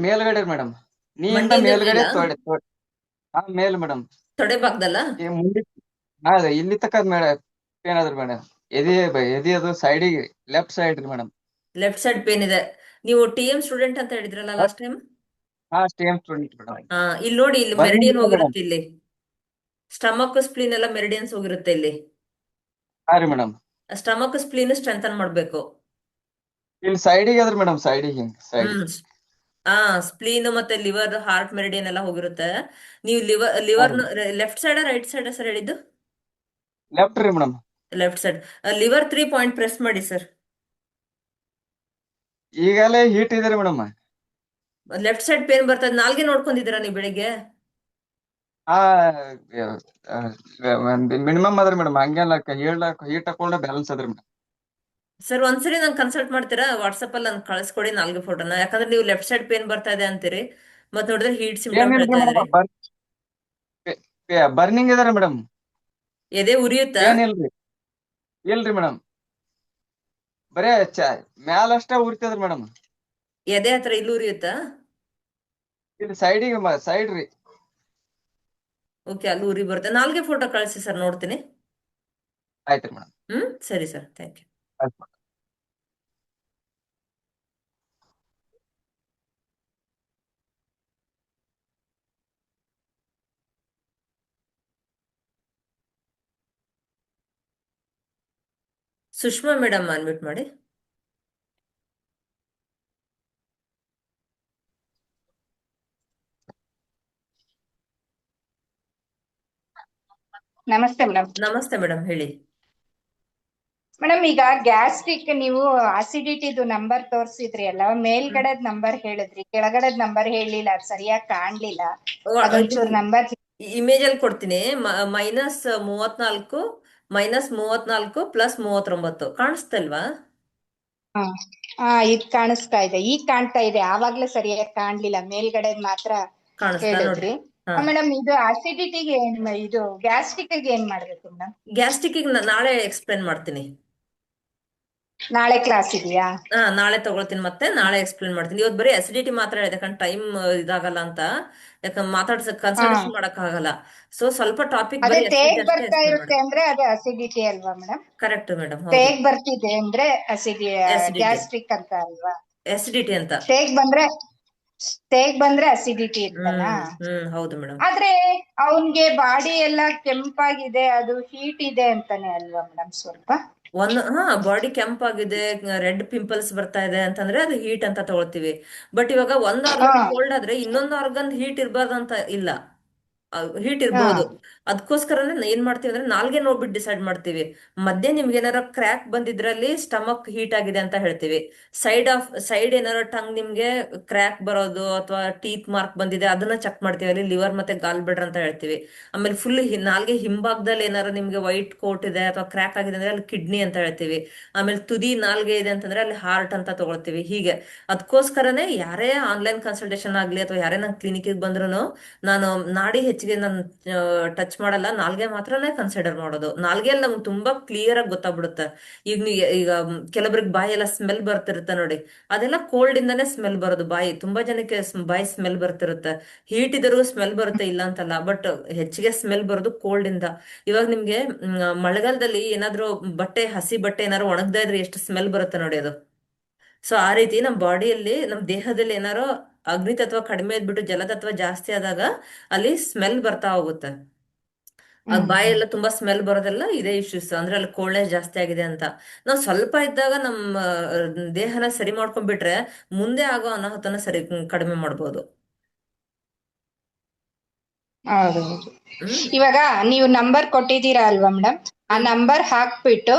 ಮೇಲ್ಗಡೆ ಮೇಡಮ್. ನೀಯಿಂದ ಮಂಡಿಯಿಂದ ಮೇಲ? ಮೇಲ್ಗಡೆ ಮೇಲ್ ಮೇಡಮ್. ತೊಡೆ ಭಾಗದಲ್ಲ? ಈ ಮುಂಡಿ ಇಲ್ಲಿ ತಕ ಏನಾದ್ರಿ ಮೇಡಮ್. ಎದಿ ಅದು ಸೈಡಿಗೆ ಲೆಫ್ಟ್ ಸೈಡ್ ರೀ ಮೇಡಮ್. ಲೆಫ್ಟ್ ಸೈಡ್ ಪೇನ್ ಇದೆ. ನೀವು TM ಸ್ಟೂಡೆಂಟ್ ಅಂತ ಹೇಳಿದ್ರಲ್ಲ last time? Same student madam. ಇಲ್ಲಿ ನೋಡಿ, ಇಲ್ಲಿ ಬರ್ನಿಂಗ್ ಮೆರಿಡಿಯನ್ ಇದೆ ಮೇಡಮ್. ಹೋಗಿರುತ್ತೆ. ಇಲ್ಲಿ ಸ್ಟಮಕ್, ಸ್ಪ್ಲೀನ್ ಎಲ್ಲ ಮೆರಿಡಿಯನ್ಸ್ ಹೋಗಿರುತ್ತೆ ಇಲ್ಲಿ. ಹಾ ರೀ ಮೇಡಮ್. ಸ್ಟಮಕ್ ಸ್ಪ್ಲೀನ್ ಸ್ಟ್ರೆಂಥನ್ ಮಾಡ್ಬೇಕು. ಇಲ್ಲಿ ಸೈಡಿಗೆ ಅದ್ರಿ ಮೇಡಮ್, ಸೈಡಿಗೆ ಸೈಡ್. ಹ್ಮ್. ಸ್ಪ್ಲೀನ್ ಮತ್ತೆ ಲಿವರ್, ಹಾರ್ಟ್ ಮೆರಿಡಿಯನ್ ಎಲ್ಲ ಹೋಗಿರುತ್ತೆ. ನೀವು ಲಿವರ್ ಹಾ ಲಿವರ್ ರೀ left side right side sir ಹೇಳಿದ್ದು? ಲೆಫ್ಟ್ ರೀ madam. Left side. Liver 3 point press ಮಾಡಿ ಸರ್. ಈಗಲೇ ಹೀಟ್ ಇದೆ ರೀ ಮೇಡಮ್. ಲೆಫ್ಟ್ ಸೈಡ್ ಪೇನ್ ಬರ್ತದೆ. ನಾಲ್ಗೆ ನೋಡ್ಕೊಂಡಿದ್ದೀರಾ ನೀವು ಬೆಳಿಗ್ಗೆ? ಆ ಮಿನಿಮಮ್ ಅದ್ರಿ ಮೇಡಮ್. ಹಂಗೆಲ್ಲ ಹೀಟ್ ಹಾಕೊಂಡ ಬ್ಯಾಲೆನ್ಸ್ ಅದ್ರಿ ಮೇಡಮ್. ಸರ್ ಒಂದ್ಸರಿ ನಂಗೆ ಕನ್ಸಲ್ಟ್ ಮಾಡ್ತೀರಾ? ವಾಟ್ಸಪ್ ಅಲ್ಲಿ ನಂಗೆ ಕಳಿಸ್ಕೊಡಿ ನಾಲ್ಗೆ ಫೋಟೋನ. ಯಾಕಂದ್ರೆ ನೀವು ಲೆಫ್ಟ್ ಸೈಡ್ ಪೇನ್ ಬರ್ತಾ ಇದೆ ಅಂತೀರಿ, ಮತ್ ನೋಡಿದ್ರೆ ಹೀಟ್ ಸಿಂಪ್ಟಮ್ ಏನಿಲ್ರಿ ಹೇಳ್ತಾ ಮೇಡಮ್, ಇದ್ರಿ. ಬರ್ನಿಂಗ್ ಇದಾರೆ ಮೇಡಮ್. ಎದೆ ಉರಿಯುತ್ತಾ? ಏನಿಲ್ರಿ, ಇಲ್ರಿ ಮೇಡಮ್. ಬರೇ ಮ್ಯಾಲ ಅಷ್ಟೇ ಉರಿತದ್ರಿ ಮೇಡಮ್. ಎದೆ ಹತ್ರ ಇಲ್ಲಿ ಉರಿಯುತ್ತಾ? ಇಲ್ಲಿ ಸೈಡಿಗೆ ಸೈಡ್ ರೀ. ಓಕೆ, ಅಲ್ಲಿ ಉರಿ ಬರುತ್ತೆ. ನಾಲ್ಗೆ ಫೋಟೋ ಕಳಿಸಿ ಸರ್, ನೋಡ್ತೀನಿ. ಆಯ್ತ್ರಿ ಮೇಡಮ್. ಸರಿ ಸರ್, ಥ್ಯಾಂಕ್ ಯು. ಆಯ್ತು. ಸುಷ್ಮಾ ಮೇಡಮ್ ಅನ್ಮ್ಯೂಟ್ ಮಾಡಿ. ನಮಸ್ತೆ ಮೇಡಮ್. ನಮಸ್ತೆ ಮೇಡಮ್, ಹೇಳಿ. ಮೇಡಮ್, ಈಗ ಗ್ಯಾಸ್ಟ್ರಿಕ್ ನೀವು ಅಸಿಡಿಟಿದು ನಂಬರ್ ತೋರಿಸಿದ್ರಿ ಅಲ್ಲ, ಮೇಲ್ಗಡೆದ್ ನಂಬರ್ ಹೇಳಿದ್ರಿ, ಕೆಳಗಡೆದ್ ನಂಬರ್ ಹೇಳಿಲ್ಲ, ಅದ್ ಸರಿಯಾಗಿ ಕಾಣ್ಲಿಲ್ಲ. ಅದೊಂಚೂರು ನಂಬರ್. ಇಮೇಜ್ ಅಲ್ಲಿ ಕೊಡ್ತೀನಿ. -34, -34 +39 ಕಾಣಿಸ್ತಲ್ವಾ? ಇದ್ ಕಾಣಿಸ್ತಾ ಇದೆ, ಈಗ ಕಾಣ್ತಾ ಇದೆ. ಆವಾಗ್ಲೇ ಸರಿಯಾಗಿ ಕಾಣ್ಲಿಲ್ಲ, ಮೇಲ್ಗಡೆದ್ ಮಾತ್ರ ಕಾಣಿಸ್ತಾ ನೋಡಿ. ಹೇಳಿದ್ರಿ. ಮೇಡಮ್, ಇದು ಅಸಿಡಿಟಿಗೆ ಇದು ಗ್ಯಾಸ್ಟ್ರಿಕ್ ಏನ್ ಮಾಡ್ಬೇಕು ಮೇಡಮ್? ಗ್ಯಾಸ್ಟ್ರಿಕ್ ನಾಳೆ ಎಕ್ಸ್ಪ್ಲೇನ್ ಮಾಡ್ತೀನಿ. ನಾಳೆ ಕ್ಲಾಸ್ ಇದೆಯಾ? ನಾಳೆ ತಗೊಳ್ತೀನಿ, ಮತ್ತೆ ನಾಳೆ ಎಕ್ಸ್ಪ್ಲೇನ್ ಮಾಡ್ತೀನಿ. ಇವತ್ತು ಬರೀ ಅಸಿಡಿಟಿ ಮಾತ್ರ ಹೇಳಿದೆ, ಯಾಕಂದ್ರೆ ಟೈಮ್ ಇದಾಗಲ್ಲ ಅಂತ. ಯಾಕಂದ್ರೆ ಕನ್ಸಲ್ಟೇಷನ್ ಮಾಡಕ್ ಆಗಲ್ಲ. ಸೊ ಸ್ವಲ್ಪ ಟಾಪಿಕ್ ಅದೇ ಬರೀ ತೇಗ್ ಅಸಿಡಿಟಿ ಅಷ್ಟೇ ಬರ್ತಾ ಎಕ್ಸ್ಪ್ಲೇನ್ ಇರುತ್ತೆ ಮಾಡಿ. ಅಂದ್ರೆ ಅದೇ ಅಸಿಡಿಟಿ ಅಲ್ವಾ ಮೇಡಮ್? ಕರೆಕ್ಟ್ ಮೇಡಮ್, ಹೌದು. ತೇಗ್ ಬರ್ತಿದೆ ಅಂದ್ರೆ ಅಸಿಡಿಟಿ, ಗ್ಯಾಸ್ಟ್ರಿಕ್ ಅಂತ ಅಲ್ವಾ? ಅಸಿಡಿಟಿ ಅಂತ. ತೇಗ್ ಬಂದ್ರೆ ತೇಗ್ ಬಂದ್ರೆ ಅಸಿಡಿಟಿ ಇರ್ತನಾ? ಹೌದು ಮೇಡಮ್. ಆದ್ರೆ ಅವನ್ಗೆ ಬಾಡಿ ಎಲ್ಲ ಕೆಂಪಾಗಿದೆ, ಅದು ಹೀಟ್ ಇದೆ ಅಂತಾನೆ ಅಲ್ವಾ ಮೇಡಮ್ ಸ್ವಲ್ಪ? ಬಾಡಿ ಕೆಂಪಾಗಿದೆ, ರೆಡ್ ಪಿಂಪಲ್ಸ್ ಬರ್ತಾ ಇದೆ ಅಂತಂದ್ರೆ ಅದು ಹೀಟ್ ಅಂತ ತಗೊಳ್ತೀವಿ. ಬಟ್ ಇವಾಗ ಒಂದು ಹಾ ಆರ್ಗನ್ ಕೋಲ್ಡ್ ಆದ್ರೆ ಇನ್ನೊಂದು ಆರ್ಗನ್ ಹೀಟ್ ಇರ್ಬಾರ್ದು ಅಂತ ಇಲ್ಲ, ಹೀಟ್ ಹಾ ಇರ್ಬೋದು. ಅದಕ್ಕೋಸ್ಕರನೇ ಏನ್ ಮಾಡ್ತೀವಿ ಅಂದ್ರೆ ನಾಲ್ಗೆ ನೋಡ್ಬಿಟ್ಟು ಡಿಸೈಡ್ ಮಾಡ್ತೀವಿ. ಮಧ್ಯೆ ನಿಮ್ಗೆ ಏನಾರ ಕ್ರ್ಯಾಕ್ ಬಂದಿದ್ರಲ್ಲಿ ಸ್ಟಮಕ್ ಹೀಟ್ ಆಗಿದೆ ಅಂತ ಹೇಳ್ತೀವಿ. ಸೈಡ್ ಏನಾರ ಟಂಗ್ ನಿಮ್ಗೆ ಕ್ರ್ಯಾಕ್ ಬರೋದು ಅಥವಾ ಟೀತ್ ಮಾರ್ಕ್ ಬಂದಿದೆ ಅದನ್ನ ಚೆಕ್ ಮಾಡ್ತೀವಿ, ಅಲ್ಲಿ ಲಿವರ್ ಮತ್ತೆ ಗಾಲ್ ಬ್ಲೆಡರ್ ಅಂತ ಹೇಳ್ತೀವಿ. ಆಮೇಲೆ ಫುಲ್ ನಾಲ್ಗೆ ಹಿಂಭಾಗದಲ್ಲಿ ಏನಾರ ನಿಮ್ಗೆ ವೈಟ್ ಕೋಟ್ ಇದೆ ಅಥವಾ ಕ್ರ್ಯಾಕ್ ಆಗಿದೆ ಅಂದ್ರೆ ಅಲ್ಲಿ ಕಿಡ್ನಿ ಅಂತ ಹೇಳ್ತೀವಿ. ಆಮೇಲೆ ತುದಿ ನಾಲ್ಗೆ ಇದೆ ಅಂತಂದ್ರೆ ಅಲ್ಲಿ ಹಾರ್ಟ್ ಅಂತ ತಗೊಳ್ತೀವಿ. ಹೀಗೆ ಅದಕ್ಕೋಸ್ಕರನೇ ಯಾರೇ ಆನ್ಲೈನ್ ಕನ್ಸಲ್ಟೇಷನ್ ಆಗ್ಲಿ ಅಥವಾ ಯಾರೇ ನನ್ನ ಕ್ಲಿನಿಕ್ಗೆ ಬಂದ್ರು ನಾನು ನಾಡಿ ಹೆಚ್ಚಿಗೆ ನಾನು ಟಚ್ ಮಾಡಲ್ಲ, ನಾಲ್ಗೆ ಮಾತ್ರನೇ ಕನ್ಸಿಡರ್ ಮಾಡೋದು. ನಾಲ್ಗೆಯಲ್ಲಿ ನಮ್ಗೆ ತುಂಬಾ ಕ್ಲಿಯರ್ ಆಗಿ ಗೊತ್ತಾಗ್ಬಿಡುತ್ತೆ. ಈಗ ಕೆಲವರಿಗೆ ಬಾಯಿ ಎಲ್ಲ ಸ್ಮೆಲ್ ಬರ್ತಿರುತ್ತೆ ನೋಡಿ, ಅದೆಲ್ಲ ಕೋಲ್ಡ್ ಇಂದಾನೇ ಸ್ಮೆಲ್ ಬರೋದು. ತುಂಬಾ ಜನಕ್ಕೆ ಬಾಯಿ ಸ್ಮೆಲ್ ಬರ್ತಿರುತ್ತೆ. ಹೀಟ್ ಇದ್ರೂ ಸ್ಮೆಲ್ ಬರುತ್ತೆ, ಇಲ್ಲ ಅಂತಲ್ಲ, ಬಟ್ ಹೆಚ್ಚಿಗೆ ಸ್ಮೆಲ್ ಬರೋದು ಕೋಲ್ಡ್ ಇಂದ. ಇವಾಗ ನಿಮ್ಗೆ ಮಳೆಗಾಲದಲ್ಲಿ ಏನಾದ್ರೂ ಹಸಿ ಬಟ್ಟೆ ಏನಾದ್ರು ಒಣಗ್ತಾ ಇದ್ರೆ ಎಷ್ಟು ಸ್ಮೆಲ್ ಬರುತ್ತೆ ನೋಡಿ ಅದು. ಸೊ ಆ ರೀತಿ ನಮ್ಮ ಬಾಡಿಯಲ್ಲಿ, ನಮ್ಮ ದೇಹದಲ್ಲಿ ಏನಾರೋ ಅಗ್ನಿತತ್ವ ಕಡಿಮೆ ಇದ್ಬಿಟ್ಟು ಜಲತತ್ವ ಜಾಸ್ತಿ ಆದಾಗ ಅಲ್ಲಿ ಸ್ಮೆಲ್ ಬರ್ತಾ ಹೋಗುತ್ತೆ. ಬಾಯೆಲ್ಲ ತುಂಬಾ ಸ್ಮೆಲ್ ಬರೋದೆಲ್ಲ ಇದೇ ಇಶ್ಯೂಸ್, ಅಂದ್ರೆ ಅಲ್ಲಿ ಕೋಲ್ಡ್ನೆಸ್ ಜಾಸ್ತಿ ಆಗಿದೆ ಅಂತ. ನಾವು ಸ್ವಲ್ಪ ಇದ್ದಾಗ ನಮ್ಮ ದೇಹನ ಸರಿ ಮಾಡ್ಕೊಂಡ್ಬಿಟ್ರೆ ಮುಂದೆ ಆಗೋ ಅನಾಹುತನ ಕಡಿಮೆ ಮಾಡ್ಬೋದು. ಹೌದು. ಹ್ಮ್ ಇವಾಗ ನೀವು ನಂಬರ್ ಕೊಟ್ಟಿದ್ದೀರಾ ಅಲ್ವಾ ಮೇಡಮ್, ಆ ನಂಬರ್ ಹಾಕ್ಬಿಟ್ಟು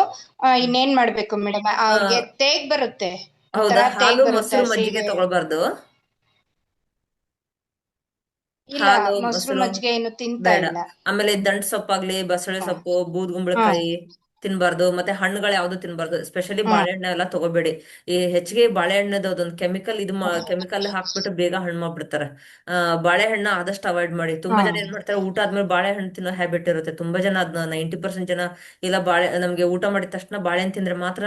ಇನ್ನೇನ್ ಮಾಡ್ಬೇಕು ಮೇಡಮ್? ಅವ್ರಿಗೆ ತೇಗ್ ಬರುತ್ತೆ, ಒಂಥರ ಹೌದಾ? ತೇಗ್ ಹಾಲು ಬರುತ್ತೆ, ಮೊಸರು ಮಜ್ಜಿಗೆ ತಗೊಳ್ಬಾರ್ದು. ಇಲ್ಲ ಹಾಲು ಮೊಸರು ಮೊಸರು ಮಜ್ಜಿಗೆ ಏನು ತಿಂತಾ ಬೇಡ. ಇಲ್ಲ. ಆಮೇಲೆ ದಂಟ್ ಸೊಪ್ಪಾಗ್ಲಿ, ಬಸಳೆ ಹ ಸೊಪ್ಪು, ಹ ಬೂದ್ಗುಂಬಳಕಾಯಿ ತಿನ್ಬಾರ್ದು. ಮತ್ತೆ ಹಣ್ಣುಗಳು ಯಾವ್ದು ತಿನ್ಬಾರ್ದು, ಸ್ಪೆಷಲಿ ಹ ಬಾಳೆಹಣ್ಣು ಎಲ್ಲ ತಗೋಬೇಡಿ. ಈ ಹೆಚ್ಚಿಗೆ ಬಾಳೆಹಣ್ಣದ ಅದೊಂದು ಕೆಮಿಕಲ್ ಕೆಮಿಕಲ್ ಹಾಕ್ಬಿಟ್ಟು ಬೇಗ ಹಣ್ಣು ಮಾಡ್ಬಿಡ್ತಾರೆ. ಬಾಳೆಹಣ್ಣ ಆದಷ್ಟು ಅವಾಯ್ಡ್ ಮಾಡಿ. ಹ ತುಂಬಾ ಜನ ಏನ್ ಮಾಡ್ತಾರೆ, ಊಟ ಆದ್ಮೇಲೆ ಬಾಳೆಹಣ್ಣು ತಿನ್ನೋ ಹ್ಯಾಬಿಟ್ ಇರುತ್ತೆ ತುಂಬಾ ಜನ. ಅದನ್ನ 90% ಜನ ಇಲ್ಲ, ನಮ್ಗೆ ಊಟ ಮಾಡಿದ ತಕ್ಷಣ ಬಾಳೆಹಣ್ಣು ತಿಂದ್ರೆ ಮಾತ್ರ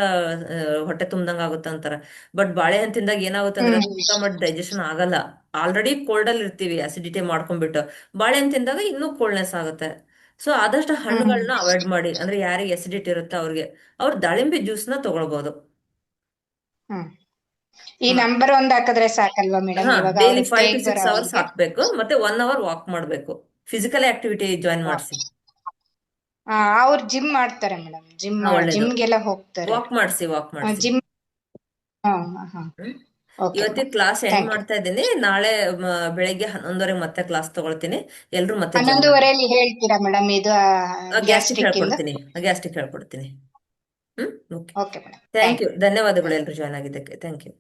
ಹೊಟ್ಟೆ ತುಂಬ್ದಂಗ ಆಗುತ್ತೆ ಅಂತಾರೆ. ಬಟ್ ಬಾಳೆಹಣ್ಣು ತಿಂದಾಗ ಏನಾಗುತ್ತೆ ಅಂದ್ರೆ ಅದು ಊಟ ಮಾಡಿ ಡೈಜೆಷನ್ ಆಗಲ್ಲ. ಆಲ್ರೆಡಿ ಕೋಲ್ಡ್ ಅಲ್ಲಿ ಇರ್ತೀವಿ ಅಸಿಡಿಟಿ ಮಾಡ್ಕೊಂಡ್ಬಿಟ್ಟು, ಬಾಳೆಹಣ್ಣು ತಿಂದಾಗ ಇನ್ನೂ ಕೋಲ್ಡ್ನೆಸ್ ಆಗುತ್ತೆ. ಸೊ ಆದಷ್ಟು ಹ್ಮ್ ಹಣ್ಣುಗಳನ್ನ ಅವಾಯ್ಡ್ ಮಾಡಿ. ಅಂದ್ರೆ ಯಾರಿಗೆ ಎಸಿಡಿಟಿ ಇರುತ್ತೆ ಅವ್ರು ದಾಳಿಂಬೆ ಜ್ಯೂಸ್ನ ತಗೊಳ್ಬಹುದು. ಹ್ಮ್ ಈ ನಂಬರ್ ಒಂದ್ ಹಾಕಿದ್ರೆ ಸಾಕಲ್ವಾ ಮೇಡಮ್? ಇವಾಗ ಡೈಲಿ ಅವ್ರಿಗೆ 5 to ತೇಗ್ 6 ಬರೋ ಅವರ್ಸ್ ಅವ್ರಿಗೆ ಹಾಕ್ಬೇಕು, ಮತ್ತೆ 1 hour ವಾಕ್ ಮಾಡ್ಬೇಕು. ಫಿಸಿಕಲ್ ಆಕ್ಟಿವಿಟಿ ಜಾಯಿನ್ ಮಾಡಿಸಿ. ಅವ್ರು ಜಿಮ್ ಮಾಡ್ತಾರೆ ಮೇಡಮ್, ಒಳ್ಳೇದು. ಜಿಮ್ಗೆಲ್ಲ ಹೋಗ್ತಾರೆ. ವಾಕ್ ಮಾಡಿಸಿ. ಜಿಮ್ ಹ್ಮ್ ಓಕೆ ಇವತ್ತಿಗೆ madam, class end thank you. ಮಾಡ್ತಾ ಇದ್ದೀನಿ. ನಾಳೆ ಬೆಳಿಗ್ಗೆ 11:30 ಮತ್ತೆ ಕ್ಲಾಸ್ ತಗೊಳ್ತೀನಿ. ಎಲ್ರು ಮತ್ತೆ ಜಾಯಿನ್ ಆಗಿ. 11:30 ಹೇಳ್ತೀರಾ ಮೇಡಮ್ ಇದು ಗ್ಯಾಸ್ಟ್ರಿಕ್ ಗ್ಯಾಸ್ಟ್ರಿಕ್ ಇಂದ? ಹೇಳ್ಕೊಡ್ತೀನಿ, ಗ್ಯಾಸ್ಟ್ರಿಕ್ ಹೇಳ್ಕೊಡ್ತೀನಿ. Okay. Okay madam, thank thank you, you. ಧನ್ಯವಾದಗಳು ಎಲ್ರು ಜಾಯ್ನ್ ಆಗಿದ್ದಕ್ಕೆ. Thank you.